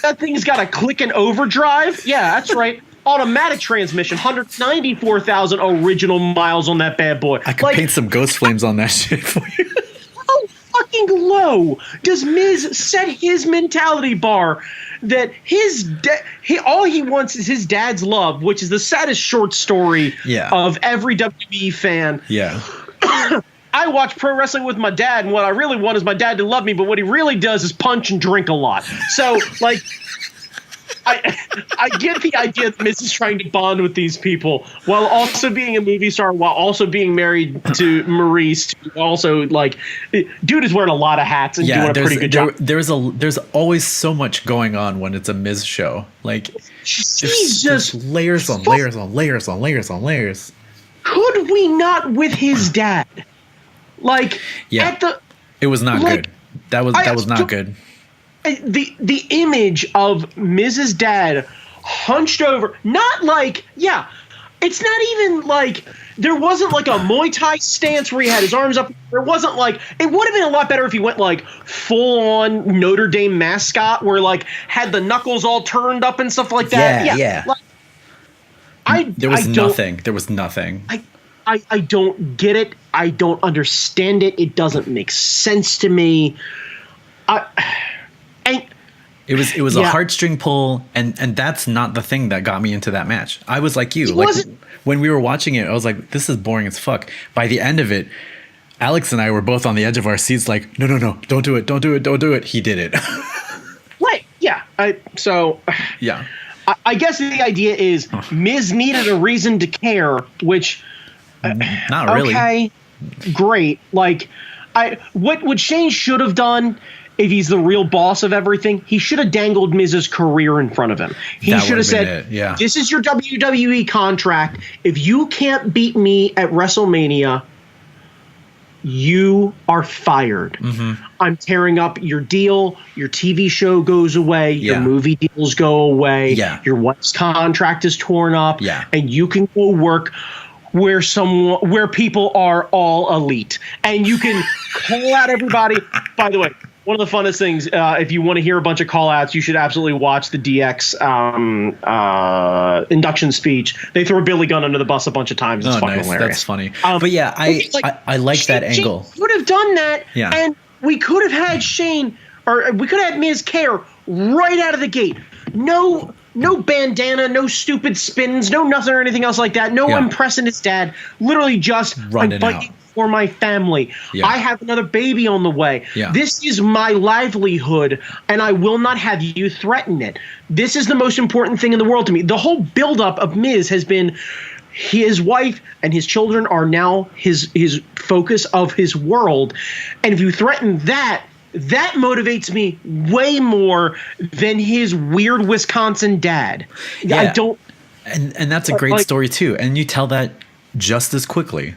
S2: that thing's got a click and overdrive. Yeah, that's right. Automatic transmission, 194,000 original miles on that bad boy.
S1: I could paint some ghost flames on that shit for you.
S2: How fucking low does Miz set his mentality bar that all he wants is his dad's love, which is the saddest short story of every WWE fan.
S1: Yeah.
S2: I watch pro wrestling with my dad, and what I really want is my dad to love me, but what he really does is punch and drink a lot. So, like, I get the idea that Miz is trying to bond with these people while also being a movie star, while also being married to Maurice. Also, like, dude is wearing a lot of hats and doing a pretty good job.
S1: There's always so much going on when it's a Miz show. Like,
S2: Jesus,
S1: layers on layers on layers on layers on layers.
S2: Could we not with his dad? Like,
S1: it was not good. That was not good.
S2: The image of Mrs. Dad hunched over, not like, it's not even like, there wasn't like a Muay Thai stance where he had his arms up. There wasn't like, it would have been a lot better if he went like full on Notre Dame mascot where like had the knuckles all turned up and stuff like that.
S1: Yeah.
S2: Like,
S1: there was nothing. There was nothing.
S2: I don't get it. I don't understand it. It doesn't make sense to me.
S1: It was a heartstring pull, and that's not the thing that got me into that match. I was like you. When we were watching it, I was like, this is boring as fuck. By the end of it, Alex and I were both on the edge of our seats like, no, don't do it. He did it.
S2: Right, yeah. I guess the idea is Miz needed a reason to care, which...
S1: not really.
S2: Okay, great. Like, what Shane should have done... If he's the real boss of everything, he should have dangled Miz's career in front of him. He should have said, this is your WWE contract. If you can't beat me at WrestleMania, you are fired. Mm-hmm. I'm tearing up your deal. Your TV show goes away. Your movie deals go away. Your wife's contract is torn up. And you can go work where people are all elite. And you can call out everybody. By the way, one of the funnest things, if you want to hear a bunch of call-outs, you should absolutely watch the DX induction speech. They throw Billy Gunn under the bus a bunch of times. It's fucking hilarious.
S1: That's funny. But yeah, I like that angle.
S2: Shane could have done that, and we could have had Shane, or we could have had Miz care right out of the gate. No bandana, no stupid spins, no nothing or anything else like that. No impressing his dad. Literally just
S1: running out
S2: for my family. I have another baby on the way. This is my livelihood, and I will not have you threaten it. This is the most important thing in the world to me. The whole buildup of Miz has been his wife and his children are now his focus of his world. And if you threaten that motivates me way more than his weird Wisconsin dad. I don't.
S1: And that's a great story too. And you tell that just as quickly.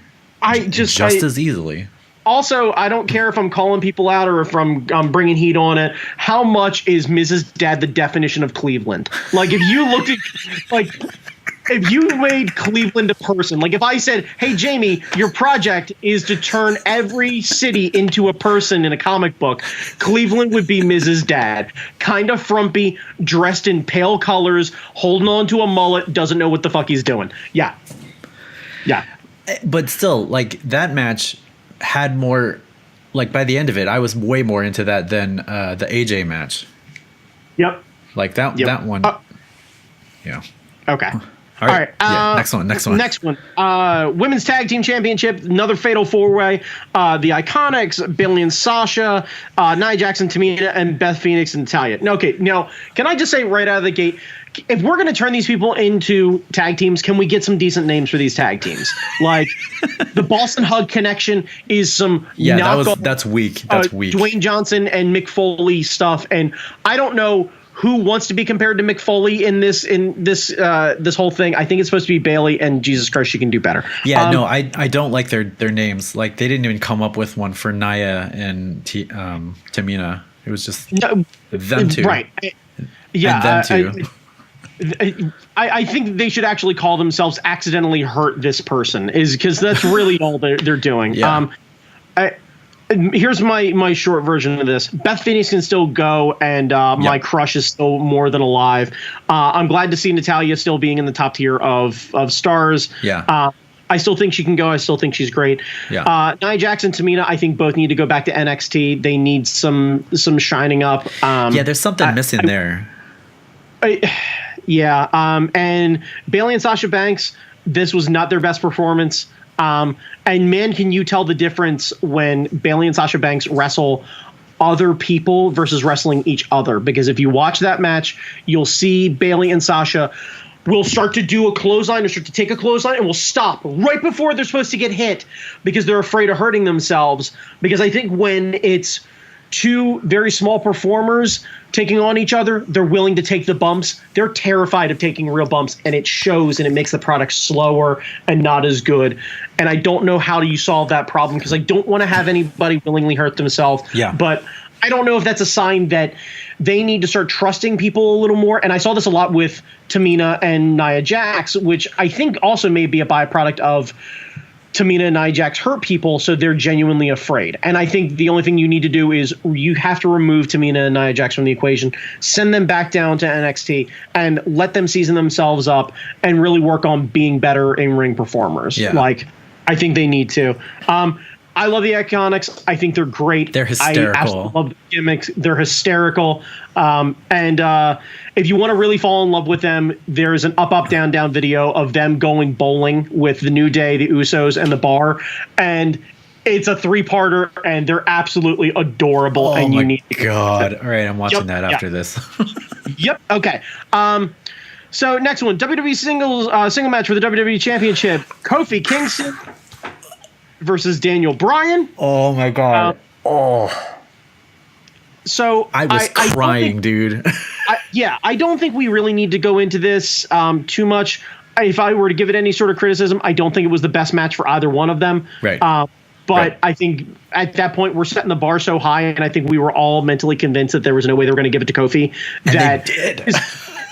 S1: Just as easily.
S2: Also, I don't care if I'm calling people out or if I'm bringing heat on it. How much is Mrs. Dad the definition of Cleveland? Like, if you looked at, like, if you made Cleveland a person, like if I said, hey, Jamie, your project is to turn every city into a person in a comic book, Cleveland would be Mrs. Dad. Kind of frumpy, dressed in pale colors, holding on to a mullet, doesn't know what the fuck he's doing. Yeah.
S1: But still, like, that match had more, like, by the end of it, I was way more into that than the AJ match.
S2: Yep.
S1: Like, that one. Yeah.
S2: Okay.
S1: All right. Next one.
S2: Women's Tag Team Championship, another fatal four-way. The Iconics, Bayley and Sasha, Nia Jackson, Tamina, and Beth Phoenix and Natalya. Okay, now, can I just say right out of the gate, if we're going to turn these people into tag teams, can we get some decent names for these tag teams? Like, the Boston Hug Connection is some
S1: that's weak. That's weak.
S2: Dwayne Johnson and Mick Foley stuff, and I don't know who wants to be compared to Mick Foley in this whole thing. I think it's supposed to be Bailey, and Jesus Christ, she can do better.
S1: Yeah, no, I don't like their names. Like, they didn't even come up with one for Nia and Tamina. It was just them two.
S2: Right. Yeah. And them two. I think they should actually call themselves Accidentally Hurt This Person, is because that's really all they're doing.
S1: Yeah.
S2: Here's my short version of this. Beth Phoenix can still go, and my crush is still more than alive. I'm glad to see Natalya still being in the top tier of stars.
S1: Yeah.
S2: I still think she can go. I still think she's great.
S1: Yeah.
S2: Nia Jax and Tamina, I think both need to go back to NXT. They need some shining up.
S1: There's something missing there.
S2: And Bayley and Sasha Banks, this was not their best performance. And man, can you tell the difference when Bayley and Sasha Banks wrestle other people versus wrestling each other? Because if you watch that match, you'll see Bayley and Sasha will start to do a clothesline or start to take a clothesline and will stop right before they're supposed to get hit because they're afraid of hurting themselves. Because I think when it's two very small performers taking on each other, they're willing to take the bumps. They're terrified of taking real bumps, and it shows, and it makes the product slower and not as good. And I don't know how you solve that problem, because I don't want to have anybody willingly hurt themselves.
S1: Yeah.
S2: But I don't know if that's a sign that they need to start trusting people a little more. And I saw this a lot with Tamina and Nia Jax, which I think also may be a byproduct of Tamina and Nia Jax hurt people, so they're genuinely afraid. And I think the only thing you need to do is you have to remove Tamina and Nia Jax from the equation, send them back down to NXT, and let them season themselves up and really work on being better in-ring performers.
S1: Yeah.
S2: Like, I think they need to. I love the Iconics. I think they're great.
S1: They're hysterical.
S2: I absolutely love the gimmicks. They're hysterical. And if you want to really fall in love with them, there's an up, down, down video of them going bowling with the New Day, the Usos, and the Bar. And it's a 3-parter, and they're absolutely adorable.
S1: Oh,
S2: and
S1: my
S2: unique.
S1: God. All right, I'm watching that after this.
S2: Yep. Okay. So next one, WWE single match for the WWE Championship. Kofi Kingston versus Daniel Bryan.
S1: Oh my God.
S2: So
S1: I was crying, dude.
S2: I don't think we really need to go into this too much. If I were to give it any sort of criticism, I don't think it was the best match for either one of them.
S1: Right.
S2: But I think at that point we're setting the bar so high, and I think we were all mentally convinced that there was no way they were going to give it to Kofi.
S1: And they did.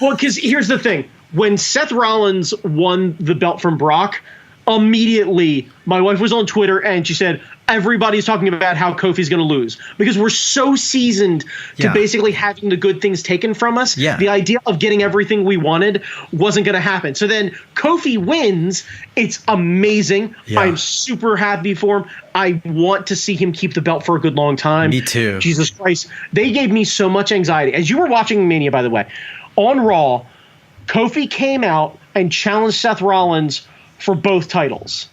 S2: Because here's the thing. When Seth Rollins won the belt from Brock, immediately my wife was on Twitter and she said, everybody's talking about how Kofi's going to lose, because we're so seasoned to basically having the good things taken from us.
S1: Yeah.
S2: The idea of getting everything we wanted wasn't going to happen. So then Kofi wins. It's amazing.
S1: Yeah.
S2: I'm super happy for him. I want to see him keep the belt for a good long time.
S1: Me too.
S2: Jesus Christ. They gave me so much anxiety. As you were watching Mania, by the way, on Raw, Kofi came out and challenged Seth Rollins for both titles.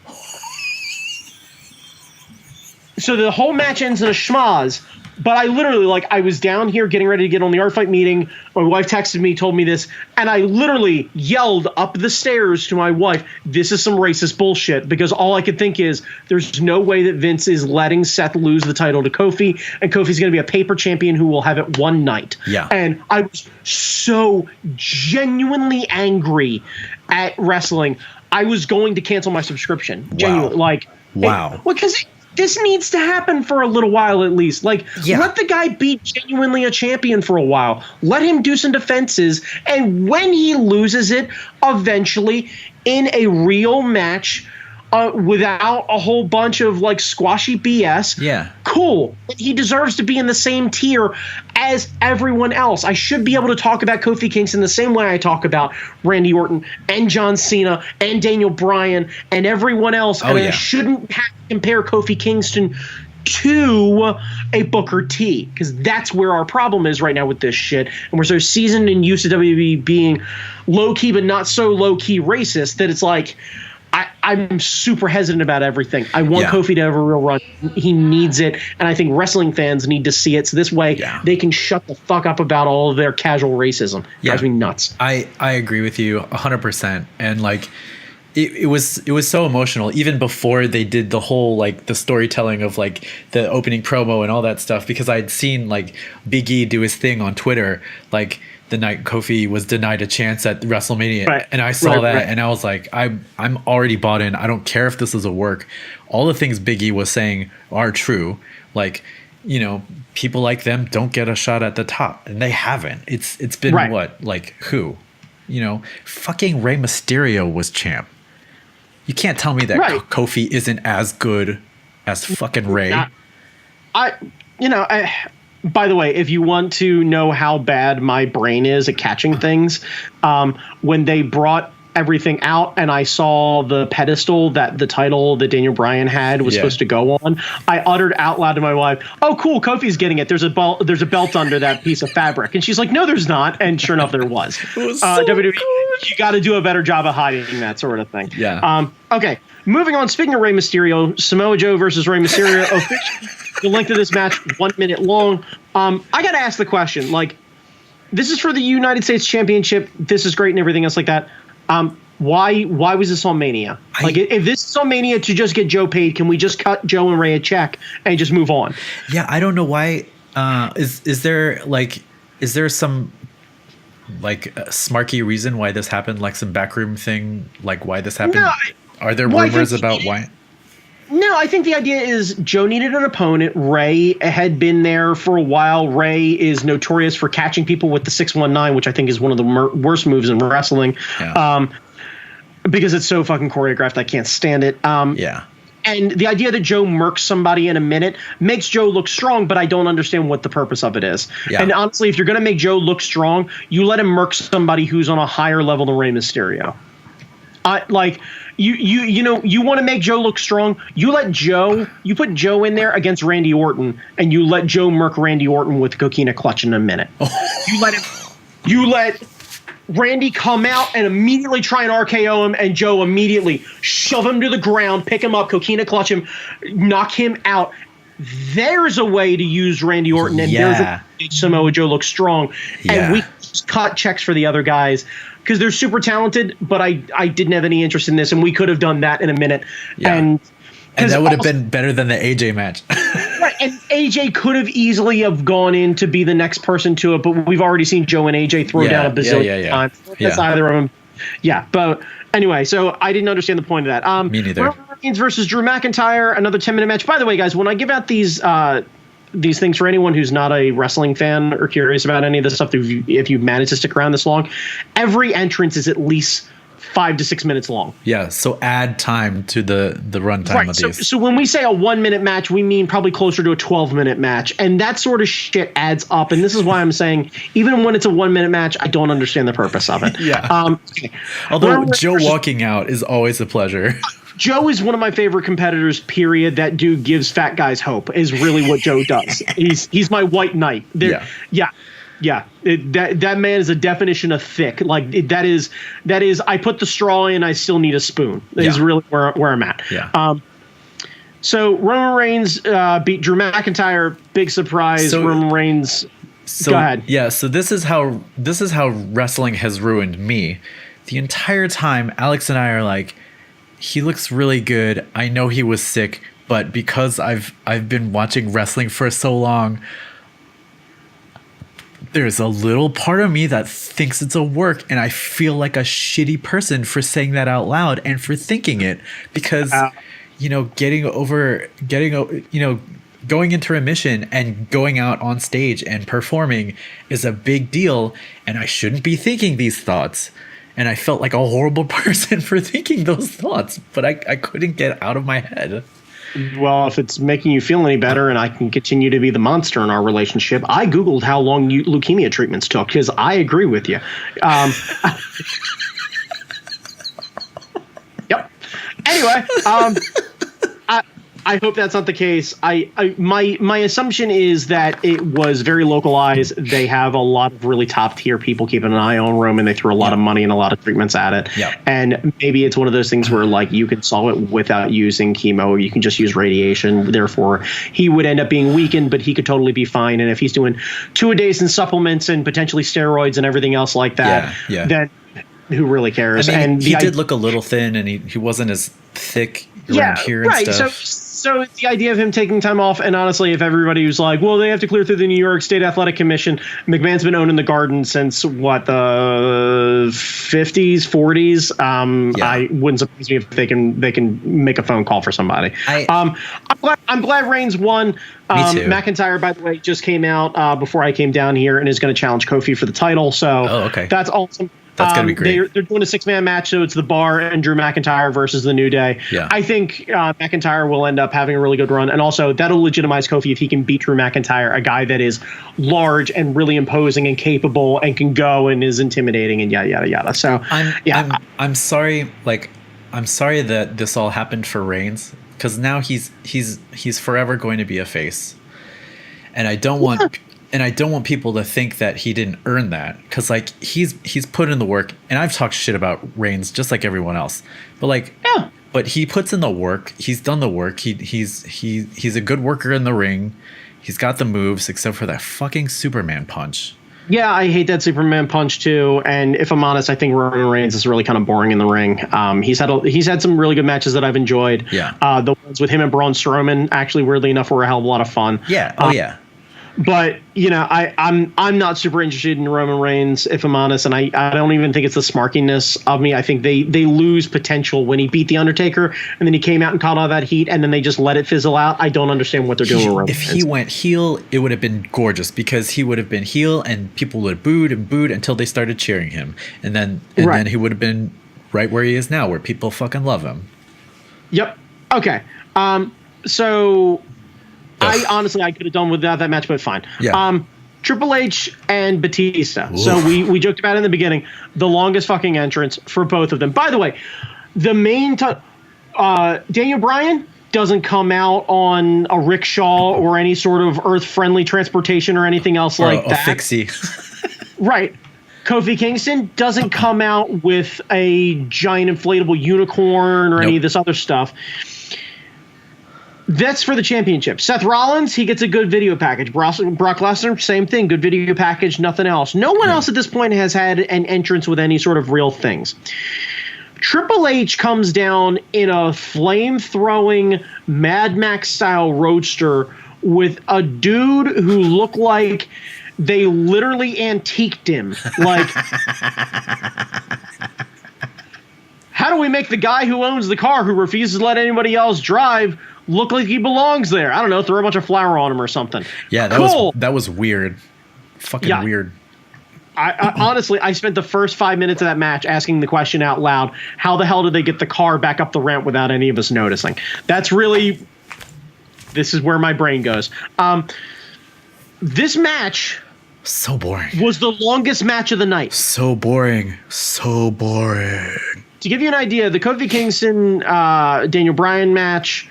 S2: So the whole match ends in a schmaz, but I literally, I was down here getting ready to get on the Art Fight meeting. My wife texted me, told me this, and I literally yelled up the stairs to my wife, this is some racist bullshit, because all I could think is there's no way that Vince is letting Seth lose the title to Kofi, and Kofi's going to be a paper champion who will have it one night.
S1: Yeah.
S2: And I was so genuinely angry at wrestling. I was going to cancel my subscription. Genuinely.
S1: Wow.
S2: Because this needs to happen for a little while at least. Let the guy be genuinely a champion for a while. Let him do some defenses. And when he loses it, eventually, in a real match, without a whole bunch of squashy BS, cool. He deserves to be in the same tier as everyone else. I should be able to talk about Kofi Kingston the same way I talk about Randy Orton and John Cena and Daniel Bryan and everyone else. I shouldn't have to compare Kofi Kingston to a Booker T, because that's where our problem is right now with this shit. And we're so seasoned and used to WWE being low-key but not so low-key racist that it's I'm super hesitant about everything. I want Kofi to have a real run. He needs it, and I think wrestling fans need to see it. So this way, they can shut the fuck up about all of their casual racism. Drives me nuts.
S1: I agree with you 100%. And it was so emotional even before they did the whole like the storytelling of like the opening promo and all that stuff, because I'd seen like Big E do his thing on Twitter like the night Kofi was denied a chance at WrestleMania,
S2: right.
S1: and I saw that and I was like, I'm already bought in. I don't care if this is a work. All the things Big E was saying are true. Like, you know, people like them don't get a shot at the top, and they haven't. It's been what, like who, you know, fucking Rey Mysterio was champ. You can't tell me that Kofi isn't as good as fucking Rey.
S2: By the way, if you want to know how bad my brain is at catching things, when they brought everything out and I saw the pedestal that the title that Daniel Bryan had was supposed to go on, I uttered out loud to my wife, "Oh, cool, Kofi's getting it. There's a belt under that piece of fabric." And she's like, "No, there's not." And sure enough, there was.
S1: It was so
S2: WWE,
S1: good.
S2: you got to do a better job of hiding that sort of thing.
S1: Yeah.
S2: Okay. Moving on. Speaking of Rey Mysterio, Samoa Joe versus Rey Mysterio. The length of this match, 1 minute long. I got to ask the question, like, this is for the United States Championship. This is great and everything else like that. Why was this on Mania? Like, if this is on Mania to just get Joe paid, can we just cut Joe and Ray a check and just move on?
S1: Yeah, I don't know why. Is there some like a smarky reason why this happened? Like some backroom thing? Like why this happened?
S2: No,
S1: are there rumors about why?
S2: No, I think the idea is Joe needed an opponent. Ray had been there for a while. Ray is notorious for catching people with the 619, which I think is one of the worst moves in wrestling. Yeah. Because it's so fucking choreographed, I can't stand it.
S1: Yeah.
S2: And the idea that Joe murks somebody in a minute makes Joe look strong, but I don't understand what the purpose of it is. Yeah. And honestly, if you're going to make Joe look strong, you let him murk somebody who's on a higher level than Rey Mysterio. You want to make Joe look strong. You put Joe in there against Randy Orton, and you let Joe murk Randy Orton with Coquina Clutch in a minute. You let Randy come out and immediately try and RKO him, and Joe immediately shove him to the ground, pick him up, Coquina Clutch him, knock him out. There's a way to use Randy Orton, and there's a way to make Samoa Joe look strong, and we just cut checks for the other guys. Because they're super talented, but I didn't have any interest in this, and we could have done that in a minute. Yeah. And
S1: that would have been better than the AJ match.
S2: Right, and AJ could have easily have gone in to be the next person to it, but we've already seen Joe and AJ throw down a bazillion times. That's either of them. Yeah, but anyway, so I didn't understand the point of that.
S1: Me neither.
S2: Roman Reigns versus Drew McIntyre, another 10-minute match. By the way, guys, when I give out these things for anyone who's not a wrestling fan or curious about any of this stuff, if you've managed to stick around this long, every entrance is at least 5 to 6 minutes long.
S1: Yeah, so add time to the runtime of these.
S2: So when we say a 1 minute match, we mean probably closer to a 12-minute match, and that sort of shit adds up. And this is why I'm saying, even when it's a 1 minute match, I don't understand the purpose of it.
S1: Yeah. Although Joe walking out is always a pleasure.
S2: Joe is one of my favorite competitors, period. That dude gives fat guys hope, is really what Joe does. He's my white knight. Yeah. That man is a definition of thick. Like that is I put the straw in, I still need a spoon. Is really where I'm at.
S1: Yeah.
S2: So Roman Reigns beat Drew McIntyre. Big surprise. Roman Reigns. Go ahead.
S1: Yeah. So this is how wrestling has ruined me. The entire time, Alex and I are like, he looks really good. I know he was sick, but because I've been watching wrestling for so long, there's a little part of me that thinks it's a work, and I feel like a shitty person for saying that out loud and for thinking it, because going into remission and going out on stage and performing is a big deal, and I shouldn't be thinking these thoughts. And I felt like a horrible person for thinking those thoughts, but I couldn't get out of my head.
S2: Well, if it's making you feel any better and I can continue to be the monster in our relationship, I Googled how long leukemia treatments took, because I agree with you. Yep. Anyway, I hope that's not the case. My assumption is that it was very localized. They have a lot of really top tier people keeping an eye on Roman. They threw a lot of money and a lot of treatments at it. Yeah. And maybe it's one of those things where like you can solve it without using chemo, or you can just use radiation. Therefore, he would end up being weakened, but he could totally be fine. And if he's doing 2-a-days in supplements and potentially steroids and everything else like that, then who really cares?
S1: I mean,
S2: And
S1: he did look a little thin, and he wasn't as thick around here and
S2: right.
S1: stuff.
S2: So the idea of him taking time off, and honestly, if everybody was like, well, they have to clear through the New York State Athletic Commission, McMahon's been owning the Garden since what, the 50s, 40s. I wouldn't surprise me if they can make a phone call for somebody. I'm glad Reigns won.
S1: Me too.
S2: McIntyre, by the way, just came out before I came down here and is going to challenge Kofi for the title. So
S1: okay.
S2: That's awesome.
S1: That's going to be great.
S2: They're doing a 6-man match, so it's the Bar and Drew McIntyre versus the New Day.
S1: Yeah.
S2: I think McIntyre will end up having a really good run. And also, that'll legitimize Kofi if he can beat Drew McIntyre, a guy that is large and really imposing and capable and can go and is intimidating and yada, yada, yada. So,
S1: I'm sorry. I'm sorry that this all happened for Reigns, because now he's forever going to be a face. And I don't want... And I don't want people to think that he didn't earn that, because he's put in the work, and I've talked shit about Reigns just like everyone else, but but he puts in the work. He's done the work. He's a good worker in the ring. He's got the moves, except for that fucking Superman punch. Yeah,
S2: I hate that Superman punch too. And if I'm honest, I think Roman Reigns is really kind of boring in the ring. He's had some really good matches that I've enjoyed.
S1: Yeah,
S2: the ones with him and Braun Strowman, actually, weirdly enough, were a hell of a lot of fun.
S1: Yeah. Yeah.
S2: But, I'm not super interested in Roman Reigns, if I'm honest, and I don't even think it's the smarkiness of me. I think they lose potential when he beat The Undertaker, and then he came out and caught all that heat, and then they just let it fizzle out. I don't understand what they're doing with Roman
S1: If
S2: Reigns.
S1: he went heel, it would have been gorgeous, because he would have been heel, and people would have booed and booed until they started cheering him. And then he would have been right where he is now, where people fucking love him.
S2: Yep. Okay. So... I honestly could have done without that match, but fine.
S1: Yeah.
S2: Triple H and Batista.
S1: Oof.
S2: So we joked about it in the beginning. The longest fucking entrance for both of them. By the way, the main Daniel Bryan doesn't come out on a rickshaw or any sort of earth-friendly transportation or anything else like that.
S1: Fixie.
S2: Right. Kofi Kingston doesn't come out with a giant inflatable unicorn or any of this other stuff. That's for the championship. Seth Rollins, he gets a good video package. Brock Lesnar, same thing. Good video package, nothing else. No one else at this point has had an entrance with any sort of real things. Triple H comes down in a flame-throwing Mad Max-style roadster with a dude who looked like they literally antiqued him. Like, how do we make the guy who owns the car, who refuses to let anybody else drive, look like he belongs there? I don't know, throw a bunch of flour on him or something.
S1: Yeah, that was weird. Fucking weird.
S2: I honestly, I spent the first 5 minutes of that match asking the question out loud, how the hell did they get the car back up the ramp without any of us noticing? This is where my brain goes. This match...
S1: so boring.
S2: Was the longest match of the night.
S1: So boring. So boring.
S2: To give you an idea, the Kofi Kingston, Daniel Bryan match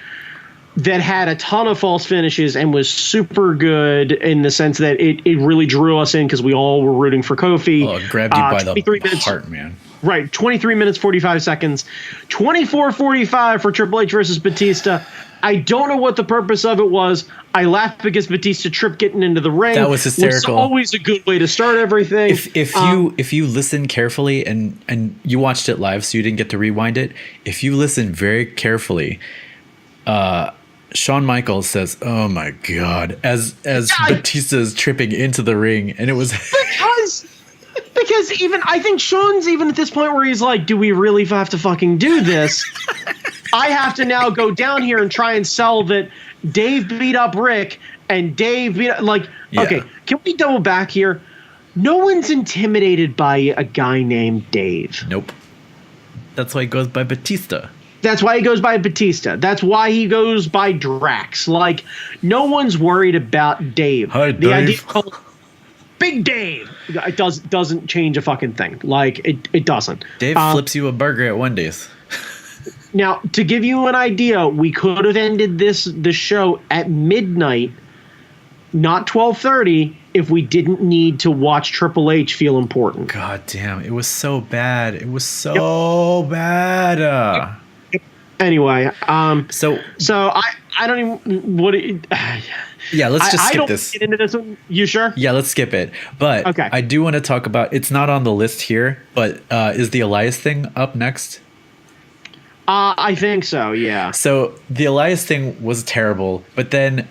S2: that had a ton of false finishes and was super good in the sense that it really drew us in because we all were rooting for Kofi.
S1: Oh, it grabbed you by the heart, man.
S2: Right, 23 minutes, 45 seconds. 24:45 for Triple H versus Batista. I don't know what the purpose of it was. I laughed because Batista tripped getting into the ring.
S1: That was hysterical.
S2: It's always a good way to start everything.
S1: If you listen carefully and you watched it live, so you didn't get to rewind it. If you listen very carefully, Shawn Michaels says, "Oh my God," as Batista is tripping into the ring, and it was because
S2: even I think Shawn's even at this point where he's like, "Do we really have to fucking do this?" I have to now go down here and try and sell that Dave beat up Rick and Dave beat up, okay, can we double back here? No one's intimidated by a guy named Dave.
S1: Nope. That's why he goes by Batista.
S2: That's why he goes by Batista. That's why he goes by Drax. Like, no one's worried about Dave.
S1: Hi,
S2: the
S1: Dave.
S2: idea called Big Dave. It doesn't change a fucking thing. Like, it doesn't.
S1: Dave flips you a burger at Wendy's.
S2: Now, to give you an idea, we could have ended the show at midnight, not 12:30, if we didn't need to watch Triple H feel important.
S1: God damn, it was so bad. It was so bad.
S2: Anyway,
S1: So
S2: I don't even what.
S1: yeah, let's just
S2: I
S1: skip
S2: don't
S1: this.
S2: get into this one. You sure?
S1: Yeah, let's skip it. But
S2: Okay.
S1: I do want to talk about. It's not on the list here, but is the Elias thing up next?
S2: I think so. Yeah.
S1: So the Elias thing was terrible, but then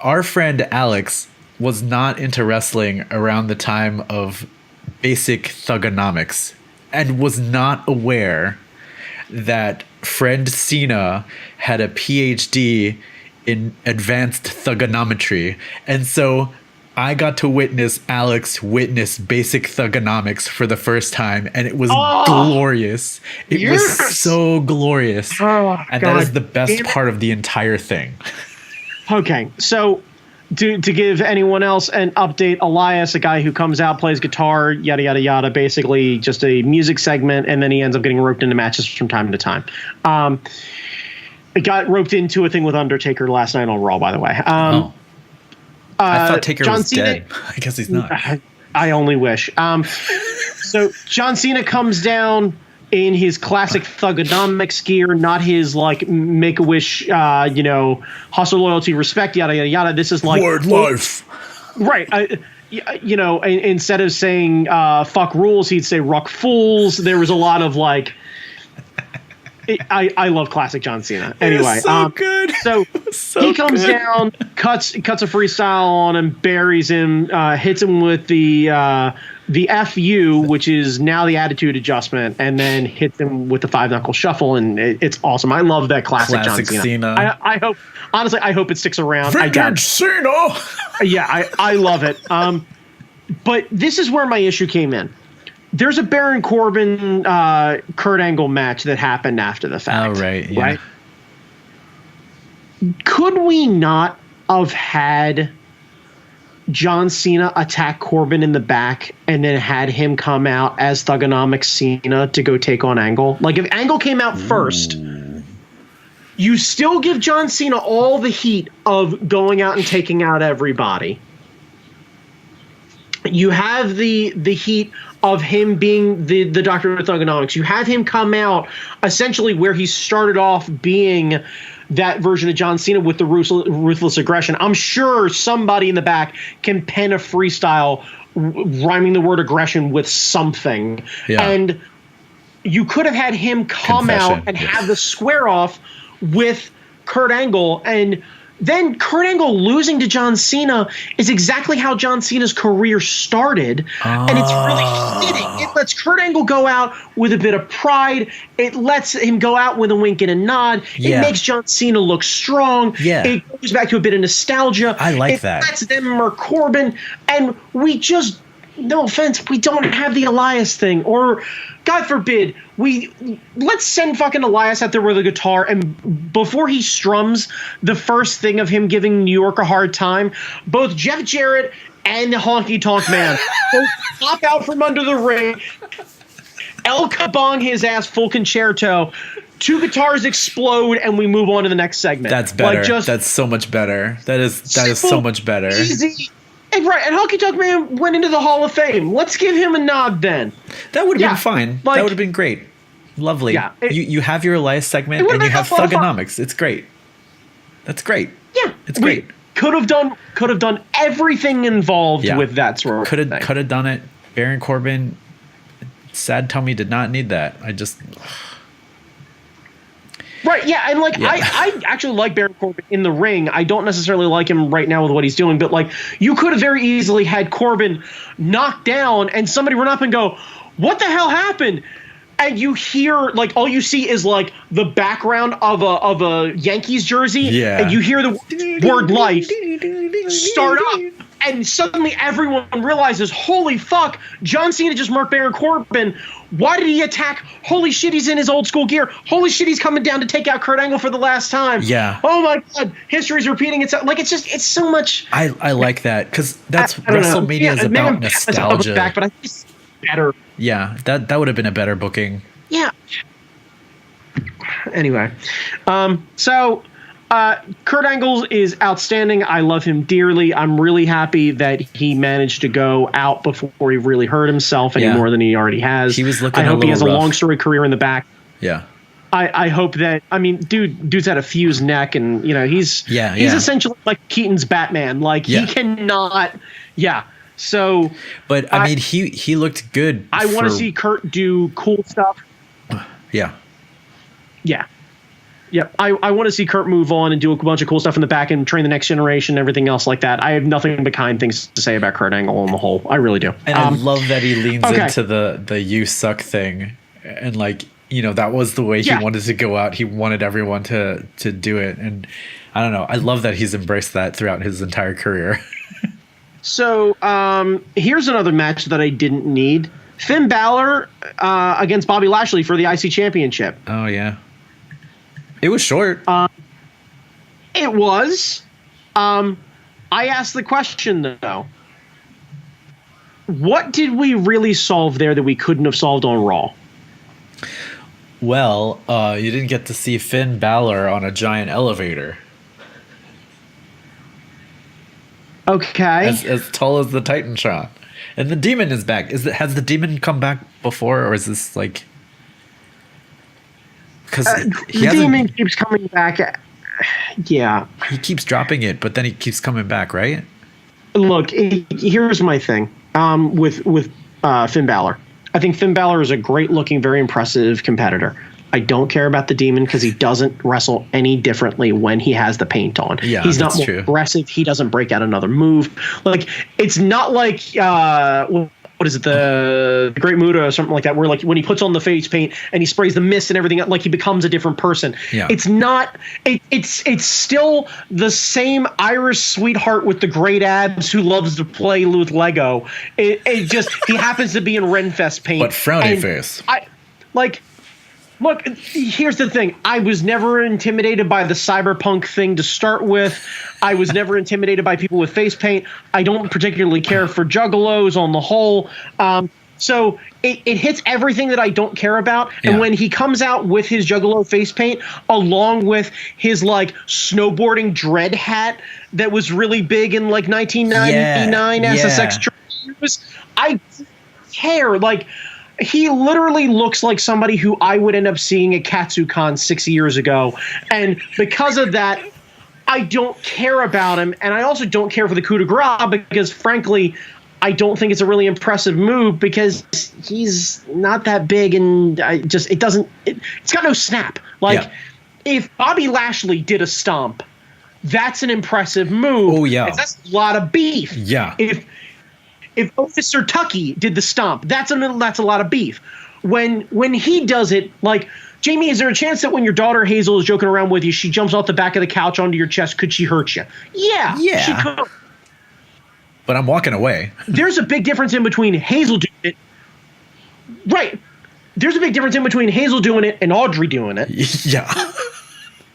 S1: our friend Alex was not into wrestling around the time of basic thugonomics and was not aware that friend Cena had a PhD in advanced thugonometry. And so I got to witness Alex witness basic thugonomics for the first time, and it was glorious. It was so glorious. And that is the best part of the entire thing.
S2: Okay, so to give anyone else an update, Elias, a guy who comes out, plays guitar, yada, yada, yada, basically just a music segment, and then he ends up getting roped into matches from time to time. It got roped into a thing with Undertaker last night on Raw, by the way.
S1: I thought Taker
S2: John
S1: was
S2: Cena,
S1: dead. I guess he's not.
S2: I only wish. So John Cena comes down in his classic thugonomics gear, not his like Make-A-Wish, hustle, loyalty, respect, yada yada yada. This is like
S1: Word life,
S2: right? Instead of saying "fuck rules," he'd say "ruck fools." There was a lot of like. I love classic John Cena. Anyway,
S1: so good.
S2: So,
S1: So
S2: he comes
S1: good.
S2: down, cuts a freestyle on him, buries him, hits him with the FU, which is now the attitude adjustment, and then hits him with the 5-knuckle shuffle, and it's awesome. I love that classic John Cena. I hope, honestly, I hope it sticks around.
S1: Vintage Cena.
S2: Yeah, I love it. But this is where my issue came in. There's a Baron Corbin Kurt Angle match that happened after the fact.
S1: Oh, right. Yeah.
S2: Right? Could we not have had John Cena attack Corbin in the back and then had him come out as Thugonomics Cena to go take on Angle? Like, if Angle came out first, you still give John Cena all the heat of going out and taking out everybody. You have the heat of him being the Doctor of Thugonomics. You have him come out essentially where he started off being that version of John Cena with the ruthless aggression. I'm sure somebody in the back can pen a freestyle rhyming the word aggression with something.
S1: Yeah.
S2: And you could have had him come out and have the square off with Kurt Angle, and then Kurt Angle losing to John Cena is exactly how John Cena's career started. And it's really fitting. It lets Kurt Angle go out with a bit of pride. It lets him go out with a wink and a nod.
S1: Yeah.
S2: It makes John Cena look strong.
S1: Yeah.
S2: It goes back to a bit of nostalgia.
S1: I like that.
S2: It lets them murk Corbin. And we just, no offense, we don't have the Elias thing. Or, God forbid, let's send fucking Elias out there with a guitar, and before he strums the first thing of him giving New York a hard time, both Jeff Jarrett and the Honky Tonk Man both pop out from under the ring, El Kabong his ass full concerto, 2 guitars explode, and we move on to the next segment.
S1: That's better.
S2: Like,
S1: That's so much better. That is so much better.
S2: Easy. And right, and Honky Tonk Man went into the Hall of Fame. Let's give him a nod then.
S1: That would have been fine.
S2: Like,
S1: that would have been great. Lovely. Yeah, you have your Elias segment and you have Thugonomics. It's great. That's great.
S2: Yeah,
S1: it's great.
S2: Could have done everything involved with that sort of thing.
S1: Could have done it. Baron Corbin, sad tummy, did not need that.
S2: Right, yeah, and I actually like Baron Corbin in the ring. I don't necessarily like him right now with what he's doing, but like you could have very easily had Corbin knocked down and somebody run up and go, "What the hell happened?" And you hear, like, all you see is like the background of a Yankees jersey, and you hear the word "life" start up. And suddenly everyone realizes, holy fuck, John Cena just murked Baron Corbin. Why did he attack? Holy shit, he's in his old school gear. Holy shit, he's coming down to take out Kurt Angle for the last time.
S1: Yeah.
S2: Oh my God, history's repeating itself. Like, it's so much.
S1: I like that because that's WrestleMania is about nostalgia.
S2: Back, but I think it's better.
S1: Yeah, that would have been a better booking.
S2: Yeah. Anyway, Kurt Angle is outstanding. I love him dearly. I'm really happy that he managed to go out before he really hurt himself any more than he already has.
S1: He was looking.
S2: I hope he has
S1: rough.
S2: a long story career in the back.
S1: Yeah.
S2: I hope that, I mean, dude's had a fused neck, and he's essentially like Keaton's Batman. Like he cannot. Yeah. So,
S1: but I mean, he looked good.
S2: I want to see Kurt do cool stuff.
S1: Yeah.
S2: Yeah. Yep. I want to see Kurt move on and do a bunch of cool stuff in the back and train the next generation and everything else like that. I have nothing but kind things to say about Kurt Angle on the whole. I really do.
S1: And I love that he leans into the "you suck" thing, and like, that was the way he wanted to go out. He wanted everyone to do it, and I don't know. I love that he's embraced that throughout his entire career.
S2: So here's another match that I didn't need: Finn Balor against Bobby Lashley for the IC Championship.
S1: Oh yeah. It was short.
S2: It was. I asked the question, though. What did we really solve there that we couldn't have solved on Raw?
S1: Well, you didn't get to see Finn Balor on a giant elevator.
S2: Okay.
S1: As tall as the Titantron. And the Demon is back. Has the Demon come back before, or is this like... Because
S2: the Demon keeps coming back. Yeah.
S1: He keeps dropping it, but then he keeps coming back, right?
S2: Look, here's my thing with Finn Balor. I think Finn Balor is a great-looking, very impressive competitor. I don't care about the Demon because he doesn't wrestle any differently when he has the paint on.
S1: Yeah,
S2: he's not more aggressive. He doesn't break out another move. Like, it's not like what is it, the Great Muta or something like that, where like when he puts on the face paint and he sprays the mist and everything, like he becomes a different person.
S1: Yeah.
S2: It's not. It's still the same Irish sweetheart with the great abs who loves to play with Lego. It just he happens to be in Renfest paint.
S1: But frowny face.
S2: Look, here's the thing. I was never intimidated by the cyberpunk thing to start with. I was never intimidated by people with face paint. I don't particularly care for juggalos on the whole. So it hits everything that I don't care about. And when he comes out with his juggalo face paint, along with his like snowboarding dread hat that was really big in like 1999 SSX years, I care. Like, he literally looks like somebody who I would end up seeing at KatsuCon 6 years ago. And because of that, I don't care about him. And I also don't care for the coup de grace because, frankly, I don't think it's a really impressive move because he's not that big and it's got no snap. Like, if Bobby Lashley did a stomp, that's an impressive move.
S1: Oh, yeah.
S2: That's a lot of beef.
S1: Yeah.
S2: If Officer Tucky did the stomp, that's a lot of beef. When he does it, like, Jamie, is there a chance that when your daughter Hazel is joking around with you, she jumps off the back of the couch onto your chest? Could she hurt you? Yeah. She could.
S1: But I'm walking away.
S2: There's a big difference in between Hazel doing it. Right. There's a big difference in between Hazel doing it and Audrey doing it.
S1: Yeah.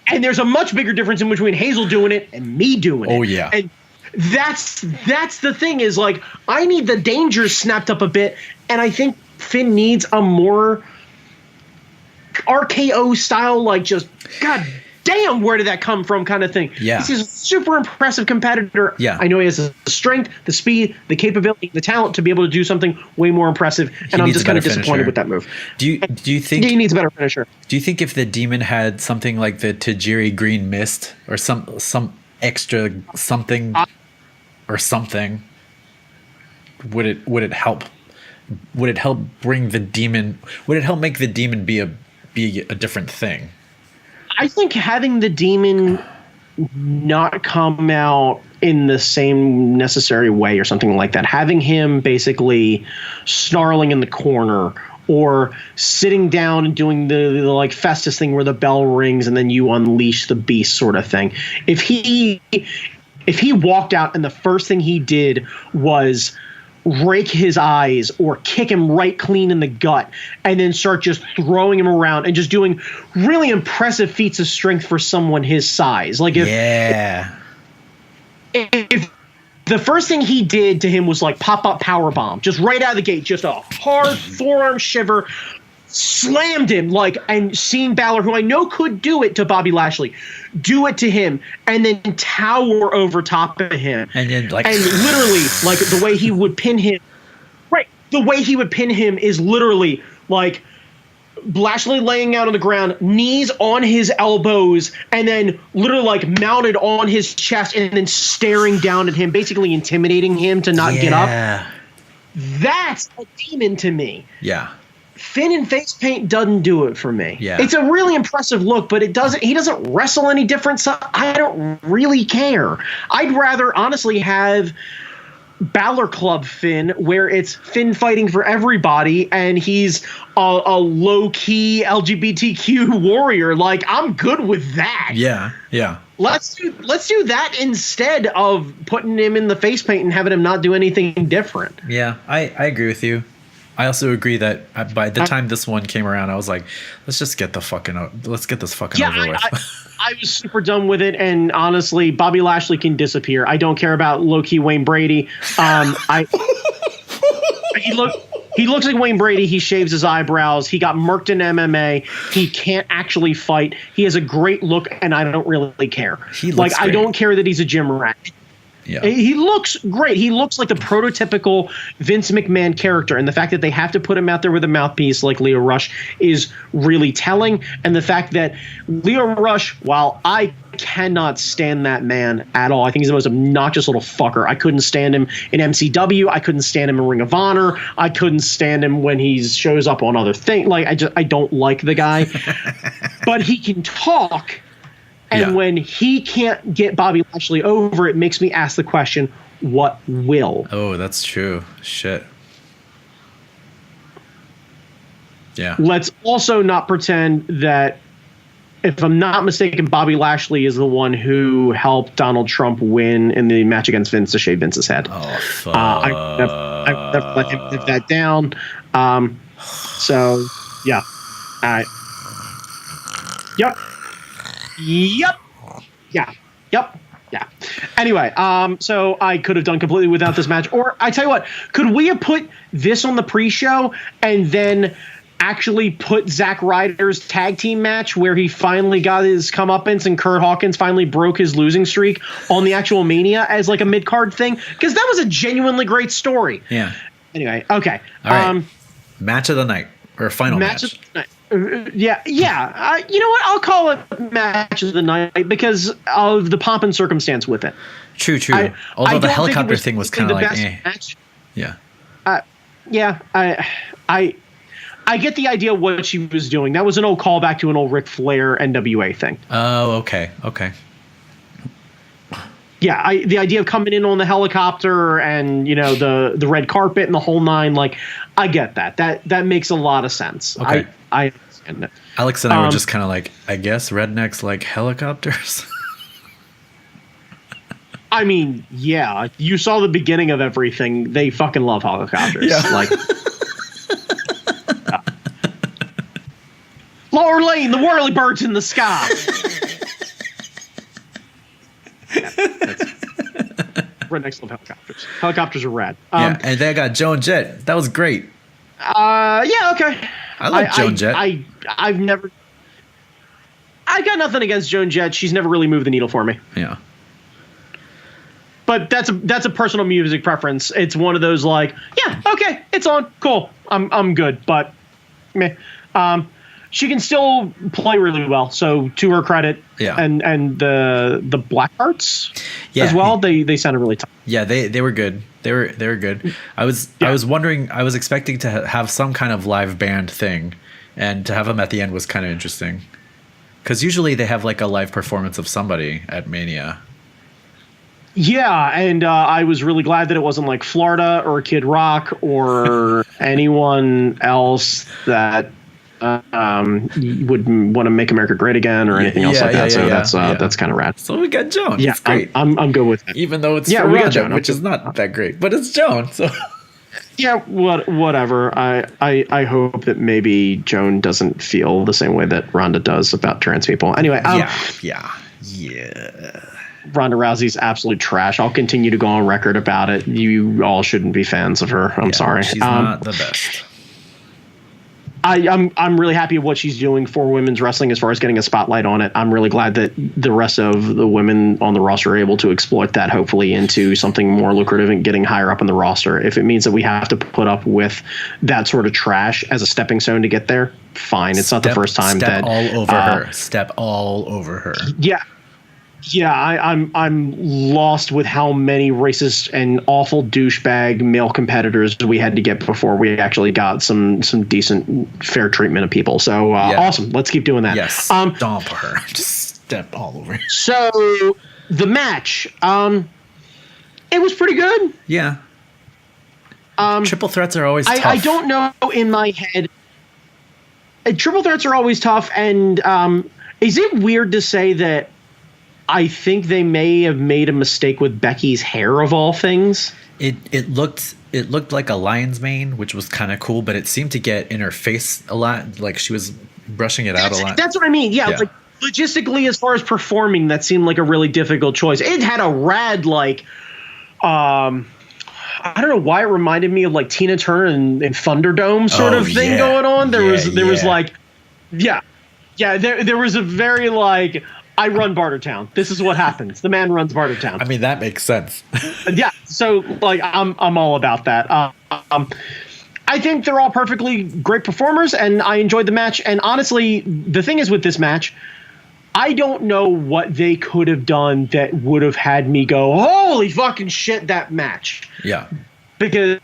S2: And there's a much bigger difference in between Hazel doing it and me doing it.
S1: Oh, yeah.
S2: And that's the thing is, like, I need the dangers snapped up a bit, and I think Finn needs a more RKO style, like, just god damn, where did that come from kind of thing.
S1: Yeah.
S2: This is a super impressive competitor.
S1: Yeah.
S2: I know he has the strength, the speed, the capability, the talent to be able to do something way more impressive, and I'm just kind of disappointed with that move.
S1: Do you think
S2: he needs a better finisher?
S1: Do you think if the Demon had something like the Tajiri Green Mist or some extra something or something, would it help? Would it help bring the Demon? Would it help make the Demon be a different thing?
S2: I think having the Demon not come out in the same necessary way or something like that, having him basically snarling in the corner or sitting down and doing the like Festus thing where the bell rings and then you unleash the beast sort of thing. If he walked out and the first thing he did was rake his eyes or kick him right clean in the gut and then start just throwing him around and just doing really impressive feats of strength for someone his size. Like if the first thing he did to him was like pop-up power bomb, just right out of the gate, just a hard forearm shiver, slammed him, like, and seeing Balor, who I know could do it to Bobby Lashley, do it to him and then tower over top of him.
S1: And then
S2: literally, like, the way he would pin him, right, the way he would pin him is literally like Lashley laying out on the ground, knees on his elbows, and then literally like mounted on his chest and then staring down at him, basically intimidating him to not get up. That's a demon to me.
S1: Yeah.
S2: Finn in face paint doesn't do it for me.
S1: Yeah.
S2: It's a really impressive look, but he doesn't wrestle any different, so I don't really care. I'd rather honestly have Balor Club Finn, where it's Finn fighting for everybody and he's a low-key LGBTQ warrior. Like, I'm good with that.
S1: Yeah.
S2: Let's do that instead of putting him in the face paint and having him not do anything different.
S1: Yeah, I agree with you. I also agree that by the time this one came around, I was like, let's get this fucking over with. I was super done with it, and honestly, Bobby Lashley can disappear. I don't care about low-key Wayne Brady.
S2: He looks like Wayne Brady. He shaves his eyebrows. He got murked in MMA. He can't actually fight. He has a great look, and I don't really care. I don't care that he's a gym rat.
S1: Yeah.
S2: He looks great. He looks like the prototypical Vince McMahon character, and the fact that they have to put him out there with a mouthpiece like Leo Rush is really telling. And the fact that Leo Rush, while I cannot stand that man at all, I think he's the most obnoxious little fucker. I couldn't stand him in MCW. I couldn't stand him in Ring of Honor. I couldn't stand him when he shows up on other things. Like, I don't like the guy, but he can talk. And when he can't get Bobby Lashley over, it makes me ask the question, what will?
S1: Oh, that's true. Shit. Yeah.
S2: Let's also not pretend that, if I'm not mistaken, Bobby Lashley is the one who helped Donald Trump win in the match against Vince to shave Vince's head.
S1: Oh, fuck.
S2: I never let him live that down. So, yeah. All right. Yep. Yeah. Anyway, so I could have done completely without this match. Or I tell you what, could we have put this on the pre-show and then actually put Zack Ryder's tag team match where he finally got his comeuppance and Kurt Hawkins finally broke his losing streak on the actual Mania as like a mid-card thing? Because that was a genuinely great story.
S1: Yeah.
S2: Anyway, okay.
S1: All right. Match of the night, or final match.
S2: Of the night. Yeah. You know what? I'll call it match of the night because of the pomp and circumstance with it.
S1: True. Although the helicopter thing was kind of like, match. Yeah.
S2: I get the idea of what she was doing. That was an old callback to an old Ric Flair NWA thing.
S1: Oh, okay.
S2: Yeah, the idea of coming in on the helicopter and, you know, the red carpet and the whole nine, like, I get that. That makes a lot of sense.
S1: Okay.
S2: I understand it.
S1: Alex and I were just kind of like, I guess rednecks like helicopters.
S2: I mean, yeah, you saw the beginning of everything. They fucking love helicopters. Yeah. Like, Lower Lane, the whirlybirds in the sky. Rednecks love helicopters. Helicopters are rad.
S1: And they got Joan Jett. That was great.
S2: Yeah, okay.
S1: I like Joan Jett.
S2: I've never. I got nothing against Joan Jett. She's never really moved the needle for me.
S1: Yeah.
S2: But that's a personal music preference. It's one of those like, yeah, okay, it's on, cool, I'm good. But, meh. She can still play really well. So to her credit,
S1: yeah.
S2: And the Blackhearts as well. They sounded really tough.
S1: Yeah, they were good. They were good. I was wondering. I was expecting to have some kind of live band thing, and to have them at the end was kind of interesting. Because usually they have like a live performance of somebody at Mania.
S2: Yeah, and I was really glad that it wasn't like Florida or Kid Rock or anyone else that would want to make America great again or anything else like that. So that's kind of rad.
S1: So we got Joan.
S2: Yeah,
S1: great.
S2: I'm good with it.
S1: Even though it's for
S2: we got
S1: Ronda,
S2: Joan,
S1: which is not that great, but it's Joan. So
S2: yeah, whatever. I hope that maybe Joan doesn't feel the same way that Ronda does about trans people. Anyway,
S1: yeah.
S2: Ronda Rousey's absolute trash. I'll continue to go on record about it. You all shouldn't be fans of her. I'm sorry.
S1: She's not the best.
S2: I'm really happy with what she's doing for women's wrestling as far as getting a spotlight on it. I'm really glad that the rest of the women on the roster are able to exploit that, hopefully into something more lucrative and getting higher up in the roster. If it means that we have to put up with that sort of trash as a stepping stone to get there, fine. It's not the first time
S1: step
S2: that
S1: all over her. Step all over her.
S2: Yeah. Yeah, I'm lost with how many racist and awful douchebag male competitors we had to get before we actually got some decent fair treatment of people. So awesome, let's keep doing that.
S1: Yes, stomp her, just step all over.
S2: So the match, it was pretty good.
S1: Yeah. Triple threats are always tough.
S2: I don't know in my head. Triple threats are always tough, and is it weird to say that I think they may have made a mistake with Becky's hair of all things?
S1: It looked like a lion's mane, which was kind of cool, but it seemed to get in her face a lot. Like she was brushing it out a lot.
S2: That's what I mean. Yeah. Like logistically, as far as performing, that seemed like a really difficult choice. It had a rad I don't know why it reminded me of like Tina Turner and Thunderdome sort of thing going on. There was like, there was a very like, I run Bartertown. This is what happens. The man runs Bartertown.
S1: I mean, that makes sense.
S2: Yeah. So like, I'm all about that. I think they're all perfectly great performers, and I enjoyed the match. And honestly, the thing is with this match, I don't know what they could have done that would have had me go, holy fucking shit, that match.
S1: Yeah.
S2: Because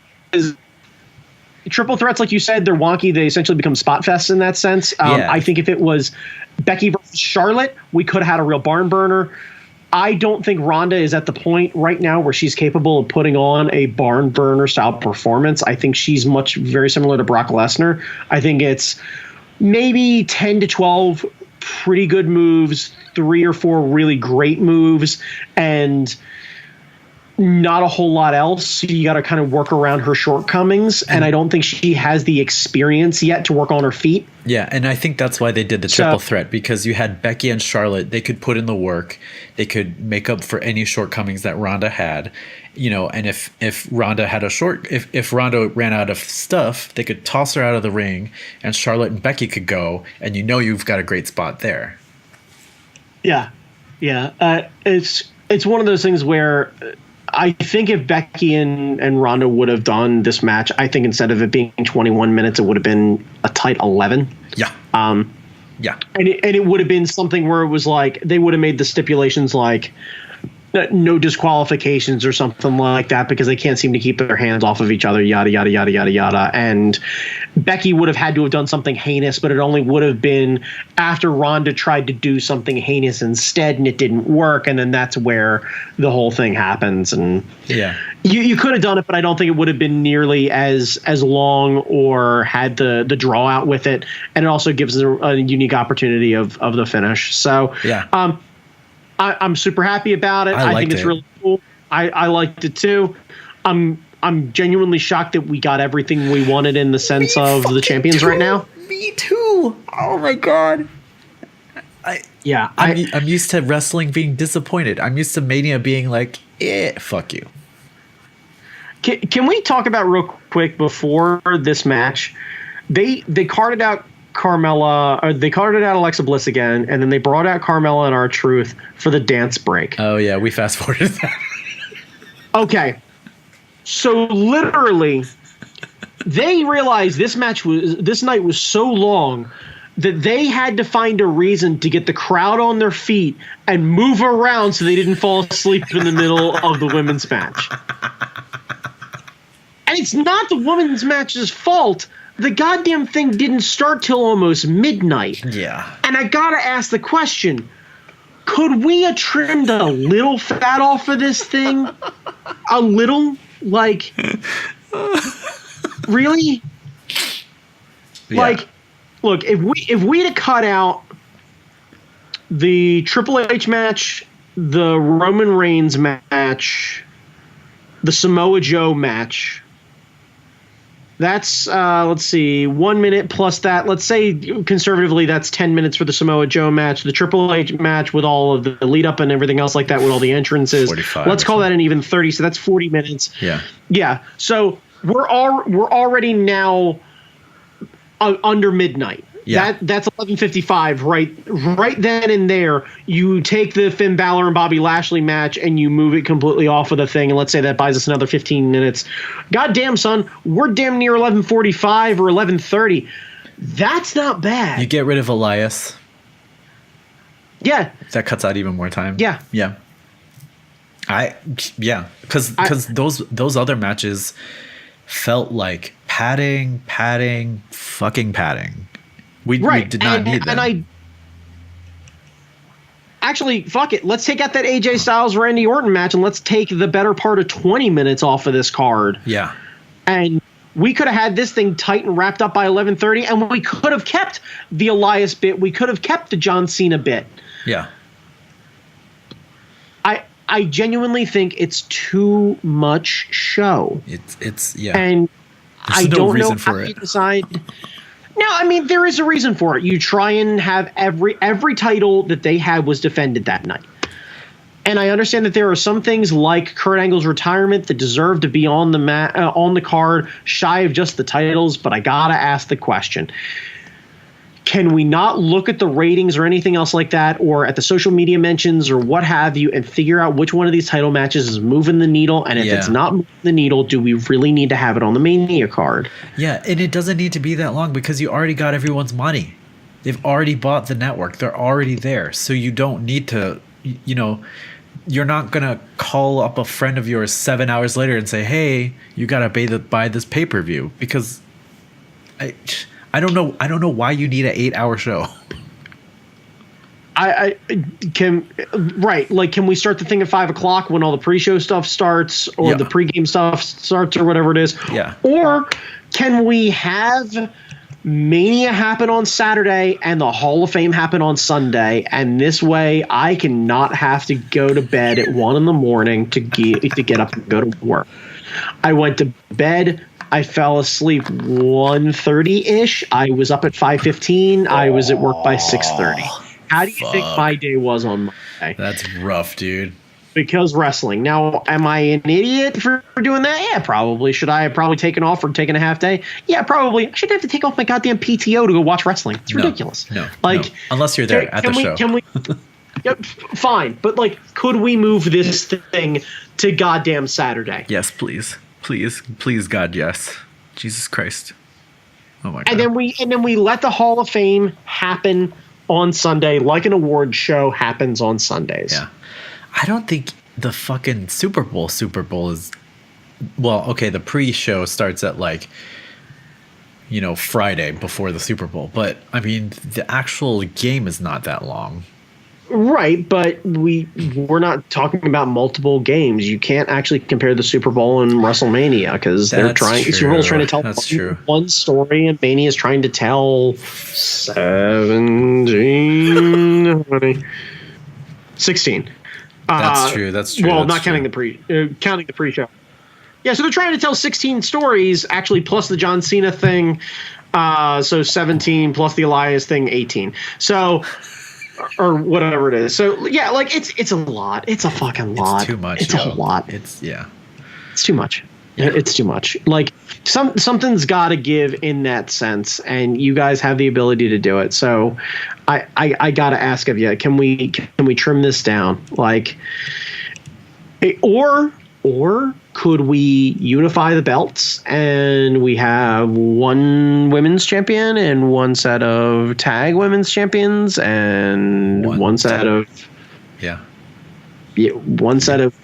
S2: triple threats, like you said, they're wonky. They essentially become spot fests in that sense. I think if it was Becky versus Charlotte, we could have had a real barn burner. I don't think Ronda is at the point right now where she's capable of putting on a barn burner style performance. I think she's very similar to Brock Lesnar. I think it's maybe 10 to 12 pretty good moves, 3 or 4 really great moves, and not a whole lot else. So you got to kind of work around her shortcomings, and I don't think she has the experience yet to work on her feet.
S1: Yeah, and I think that's why they did the triple threat, because you had Becky and Charlotte. They could put in the work. They could make up for any shortcomings that Ronda had. And if Ronda had if Ronda ran out of stuff, they could toss her out of the ring, and Charlotte and Becky could go, and you've got a great spot there. Yeah.
S2: It's one of those things where I think if Becky and Ronda would have done this match, I think instead of it being 21 minutes, it would have been a tight 11.
S1: Yeah.
S2: Yeah. And it would have been something where it was like they would have made the stipulations like no disqualifications or something like that, because they can't seem to keep their hands off of each other, yada, yada, yada, yada, yada. And Becky would have had to have done something heinous, but it only would have been after Ronda tried to do something heinous instead, and it didn't work. And then that's where the whole thing happens. And you could have done it, but I don't think it would have been nearly as long or had the draw out with it. And it also gives a unique opportunity of the finish. So, I'm super happy about it. I think it's really cool. I liked it too. I'm genuinely shocked that we got everything we wanted in the sense of the champions right now.
S1: Me too. Oh my god. I'm used to wrestling being disappointed. I'm used to Mania being like, fuck you.
S2: Can we talk about real quick before this match? They carted out Carmella, or they carted out Alexa Bliss again, and then they brought out Carmella and R-Truth for the dance break.
S1: Oh yeah, we fast forwarded that.
S2: Okay, so literally, they realized this night was so long that they had to find a reason to get the crowd on their feet and move around so they didn't fall asleep in the middle of the women's match. And it's not the women's match's fault. The goddamn thing didn't start till almost midnight.
S1: Yeah.
S2: And I gotta ask the question, could we have trimmed a little fat off of this thing? A little? Like, really? Yeah. Like, look, if we'd have cut out the Triple H match, the Roman Reigns match, the Samoa Joe match, that's, let's see, 1 minute plus that. Let's say conservatively that's 10 minutes for the Samoa Joe match. The Triple H match with all of the lead up and everything else like that with all the entrances.
S1: 45.
S2: Let's call that an even 30. So that's 40 minutes.
S1: Yeah.
S2: Yeah. So we're already now under midnight.
S1: Yeah.
S2: That's 11:55 right then and there. You take the Finn Balor and Bobby Lashley match and you move it completely off of the thing, and let's say that buys us another 15 minutes. Goddamn, son, we're damn near 11:45 or 11:30. That's not bad.
S1: You get rid of Elias.
S2: Yeah.
S1: That cuts out even more time.
S2: Yeah.
S1: Yeah. Because those other matches felt like padding, fucking padding. We did not need them.
S2: Actually, fuck it. Let's take out that AJ Styles Randy Orton match and let's take the better part of 20 minutes off of this card.
S1: Yeah.
S2: And we could have had this thing tight and wrapped up by 11:30, and we could have kept the Elias bit. We could have kept the John Cena bit.
S1: Yeah.
S2: I genuinely think it's too much show.
S1: It's yeah.
S2: And
S1: there's
S2: I don't know
S1: for
S2: how
S1: it.
S2: you decide. No, I mean there is a reason for it. You try and have every title that they had was defended that night. And I understand that there are some things like Kurt Angle's retirement that deserve to be on the card, shy of just the titles. But I gotta ask the question: can we not look at the ratings or anything else like that, or at the social media mentions or what have you, and figure out which one of these title matches is moving the needle? And if it's not moving the needle, do we really need to have it on the Mania card? Yeah,
S1: and it doesn't need to be that long because you already got everyone's money. They've already bought the network. They're already there. So you don't need to, you're not going to call up a friend of yours 7 hours later and say, hey, you got to buy this pay-per-view, because I don't know why you need an 8-hour show.
S2: Can we start the thing at 5:00 when all the pre-show stuff starts, or the pre-game stuff starts, or whatever it is?
S1: Yeah.
S2: Or can we have Mania happen on Saturday and the Hall of Fame happen on Sunday, and this way I cannot have to go to bed at 1 a.m. to get up and go to work. I went to bed. I fell asleep 1:30-ish. I was up at 5:15. I was at work by 6:30. How do you think my day was on Monday?
S1: That's rough, dude.
S2: Because wrestling. Now, am I an idiot for doing that? Yeah, probably. Should I have probably taken off or taken a half day? Yeah, probably. I shouldn't have to take off my goddamn PTO to go watch wrestling. It's ridiculous.
S1: No. Unless you're there at the show.
S2: Can we? Yep, fine. But, could we move this thing to goddamn Saturday?
S1: Yes, please. Please, God, yes. Jesus Christ. Oh, my God.
S2: And then we let the Hall of Fame happen on Sunday, like an award show happens on Sundays.
S1: Yeah. I don't think the fucking Super Bowl is... Well, okay, the pre-show starts at, Friday before the Super Bowl. But, I mean, the actual game is not that long.
S2: Right, but we're not talking about multiple games. You can't actually compare the Super Bowl and WrestleMania because Super Bowl's trying to tell one story, and Mania is trying to tell 16.
S1: That's true.
S2: Well, not counting counting the pre-show. Yeah, so they're trying to tell 16 stories, actually, plus the John Cena thing. So 17 plus the Elias thing, 18. So. Or whatever it is. So yeah, it's a lot. It's a fucking lot.
S1: It's too much.
S2: It's a lot.
S1: It's
S2: too much. Yeah. It's too much. Something's got to give in that sense, and you guys have the ability to do it. So I got to ask of you, can we trim this down? Or could we unify the belts and we have one women's champion and one set of tag women's champions and one set of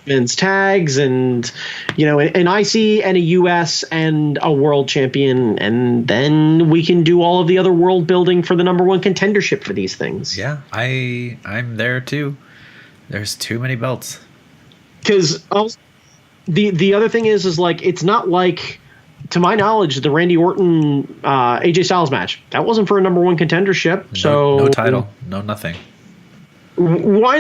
S2: men's tags and an IC and a US and a world champion, and then we can do all of the other world building for the number one contendership for these things.
S1: Yeah, I'm there too. There's too many belts.
S2: Because The other thing is it's not like, to my knowledge, the Randy Orton AJ Styles match, that wasn't for a number one contendership.
S1: No title, no nothing.
S2: Why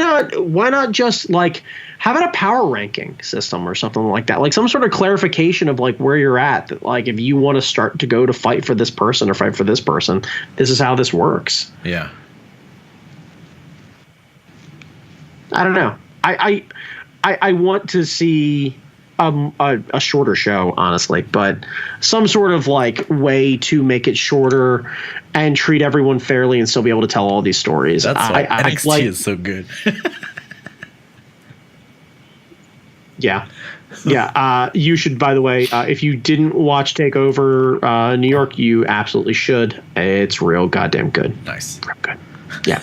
S2: not just how about a power ranking system or something like that? Some sort of clarification of where you're at. That if you want to start to go to fight for this person or fight for this person, this is how this works.
S1: Yeah.
S2: I don't know. I want to see a shorter show, honestly, but some sort of way to make it shorter and treat everyone fairly and still be able to tell all these stories.
S1: That's why NXT is so good.
S2: Yeah. Yeah, you should, by the way, if you didn't watch Takeover New York, you absolutely should. It's real goddamn good.
S1: Nice.
S2: Real good. Yeah.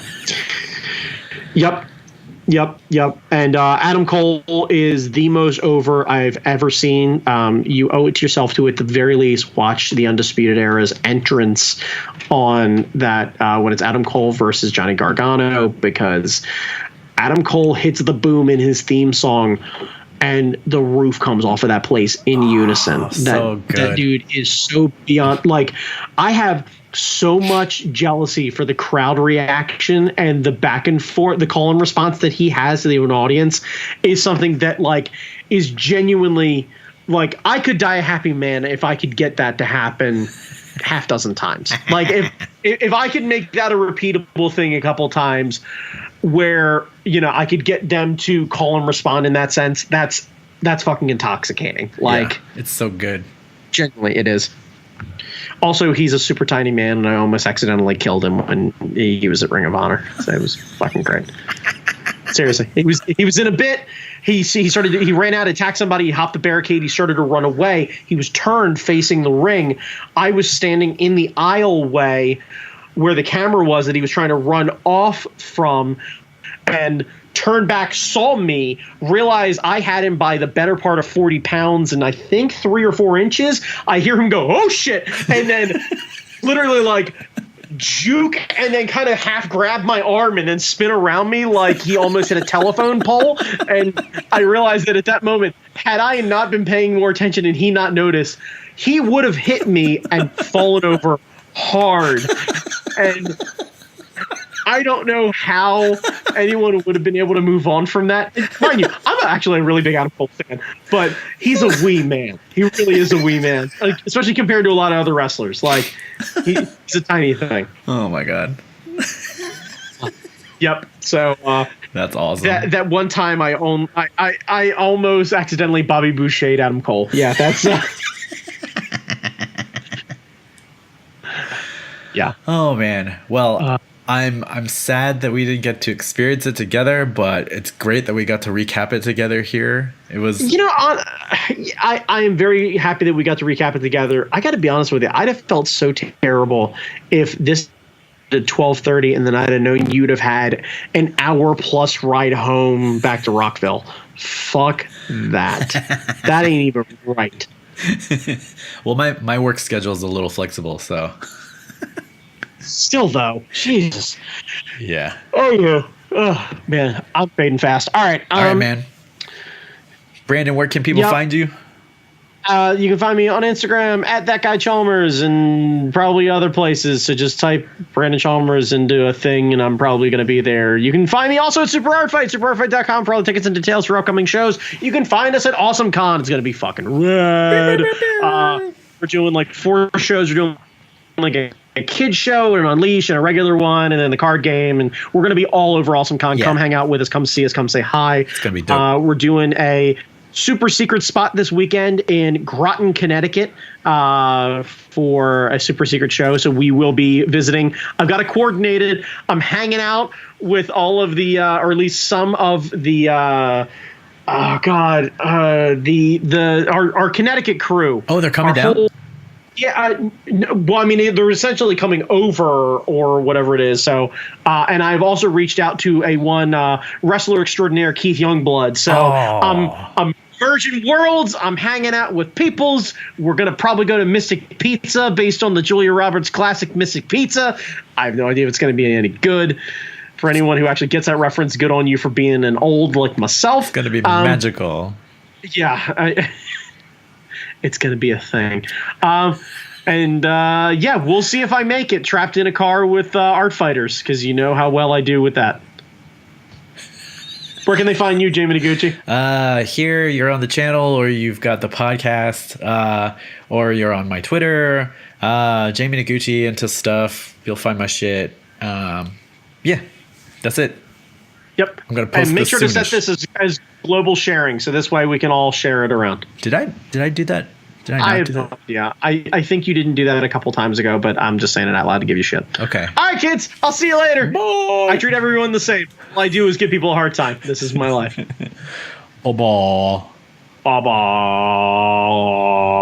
S2: Yep. And Adam Cole is the most over I've ever seen. You owe it to yourself to, at the very least, watch the Undisputed Era's entrance on that when it's Adam Cole versus Johnny Gargano, because Adam Cole hits the boom in his theme song and the roof comes off of that place in unison.
S1: So good.
S2: That dude is so beyond. Like, I have so much jealousy for the crowd reaction, and the back and forth, the call and response that he has to the audience is something that, like, is genuinely, like, I could die a happy man if I could get that to happen half dozen times. Like, if I could make that a repeatable thing a couple times, where, you know, I could get them to call and respond in that sense, that's fucking intoxicating. Like,
S1: yeah, it's so good.
S2: Genuinely, it is. Also, he's a super tiny man, and I almost accidentally killed him when he was at Ring of Honor. So it was fucking great. Seriously, he was in a bit. He ran out, attacked somebody, he hopped the barricade, he started to run away. He was turned facing the ring. I was standing in the aisleway where the camera was that he was trying to run off from, and turned back, saw me, realized I had him by the better part of 40 pounds and I think 3 or 4 inches. I hear him go, "Oh shit," and then literally, like, juke and then kind of half grab my arm and then spin around me like he almost hit a telephone pole. And I realized that at that moment, had I not been paying more attention and he not noticed, he would have hit me and fallen over hard. And I don't know how anyone would have been able to move on from that. And mind you, I'm actually a really big Adam Cole fan, but he's a wee man. He really is a wee man, like, especially compared to a lot of other wrestlers. Like, he's a tiny thing.
S1: Oh my god.
S2: Yep. So
S1: that's awesome.
S2: That one time I almost accidentally Bobby Boucher'd Adam Cole. Yeah, that's. Yeah.
S1: Oh man. Well. I'm sad that we didn't get to experience it together, but it's great that we got to recap it together here. It was,
S2: you know, I am very happy that we got to recap it together. I got to be honest with you, I'd have felt so terrible if this at 12:30 and then I'd have known you'd have had an hour plus ride home back to Rockville. Fuck that. That ain't even right.
S1: Well, my work schedule is a little flexible, so.
S2: Still, though, Jesus.
S1: Yeah.
S2: Oh yeah. Oh man, I'm fading fast. All right,
S1: man. Brandon, where can people find you?
S2: You can find me on Instagram at that guy Chalmers and probably other places. So just type Brandon Chalmers into a thing, and I'm probably going to be there. You can find me also at Super Art Fight, superartfight.com for all the tickets and details for upcoming shows. You can find us at Awesome Con. It's going to be fucking rad. We're doing like 4 shows. We're doing like a kid show and Unleash and a regular one and then the card game, and we're going to be all over Awesome Con. Come hang out with us, come see us, come say hi.
S1: It's going to be dope.
S2: We're doing a super secret spot this weekend in Groton, Connecticut for a super secret show, so we will be visiting. I've got it coordinated. I'm hanging out with all of the or at least some of the our Connecticut crew.
S1: Oh, they're coming down?
S2: Yeah, well, I mean, they're essentially coming over or whatever it is. So, and I've also reached out to a wrestler extraordinaire, Keith Youngblood. So I'm Virgin Worlds. I'm hanging out with peoples. We're going to probably go to Mystic Pizza based on the Julia Roberts classic Mystic Pizza. I have no idea if it's going to be any good. For anyone who actually gets that reference, good on you for being an old like myself.
S1: It's going to be magical.
S2: Yeah, it's going to be a thing. We'll see if I make it trapped in a car with art fighters, because you know how well I do with that. Where can they find you, Jamie Noguchi?
S1: Here, you're on the channel, or you've got the podcast, or you're on my Twitter. Jamie Noguchi into stuff. You'll find my shit. Yeah, that's it.
S2: Yep.
S1: I'm gonna post.
S2: And make sure to
S1: soonish.
S2: set this as global sharing, so this way we can all share it around.
S1: Did I do that? Did I not do that?
S2: Yeah, I think you didn't do that a couple times ago, but I'm just saying it out loud to give you shit.
S1: Okay.
S2: All right, kids. I'll see you later.
S1: Bye.
S2: I treat everyone the same. All I do is give people a hard time. This is my life.
S1: Oh, ball.
S2: Bye bye.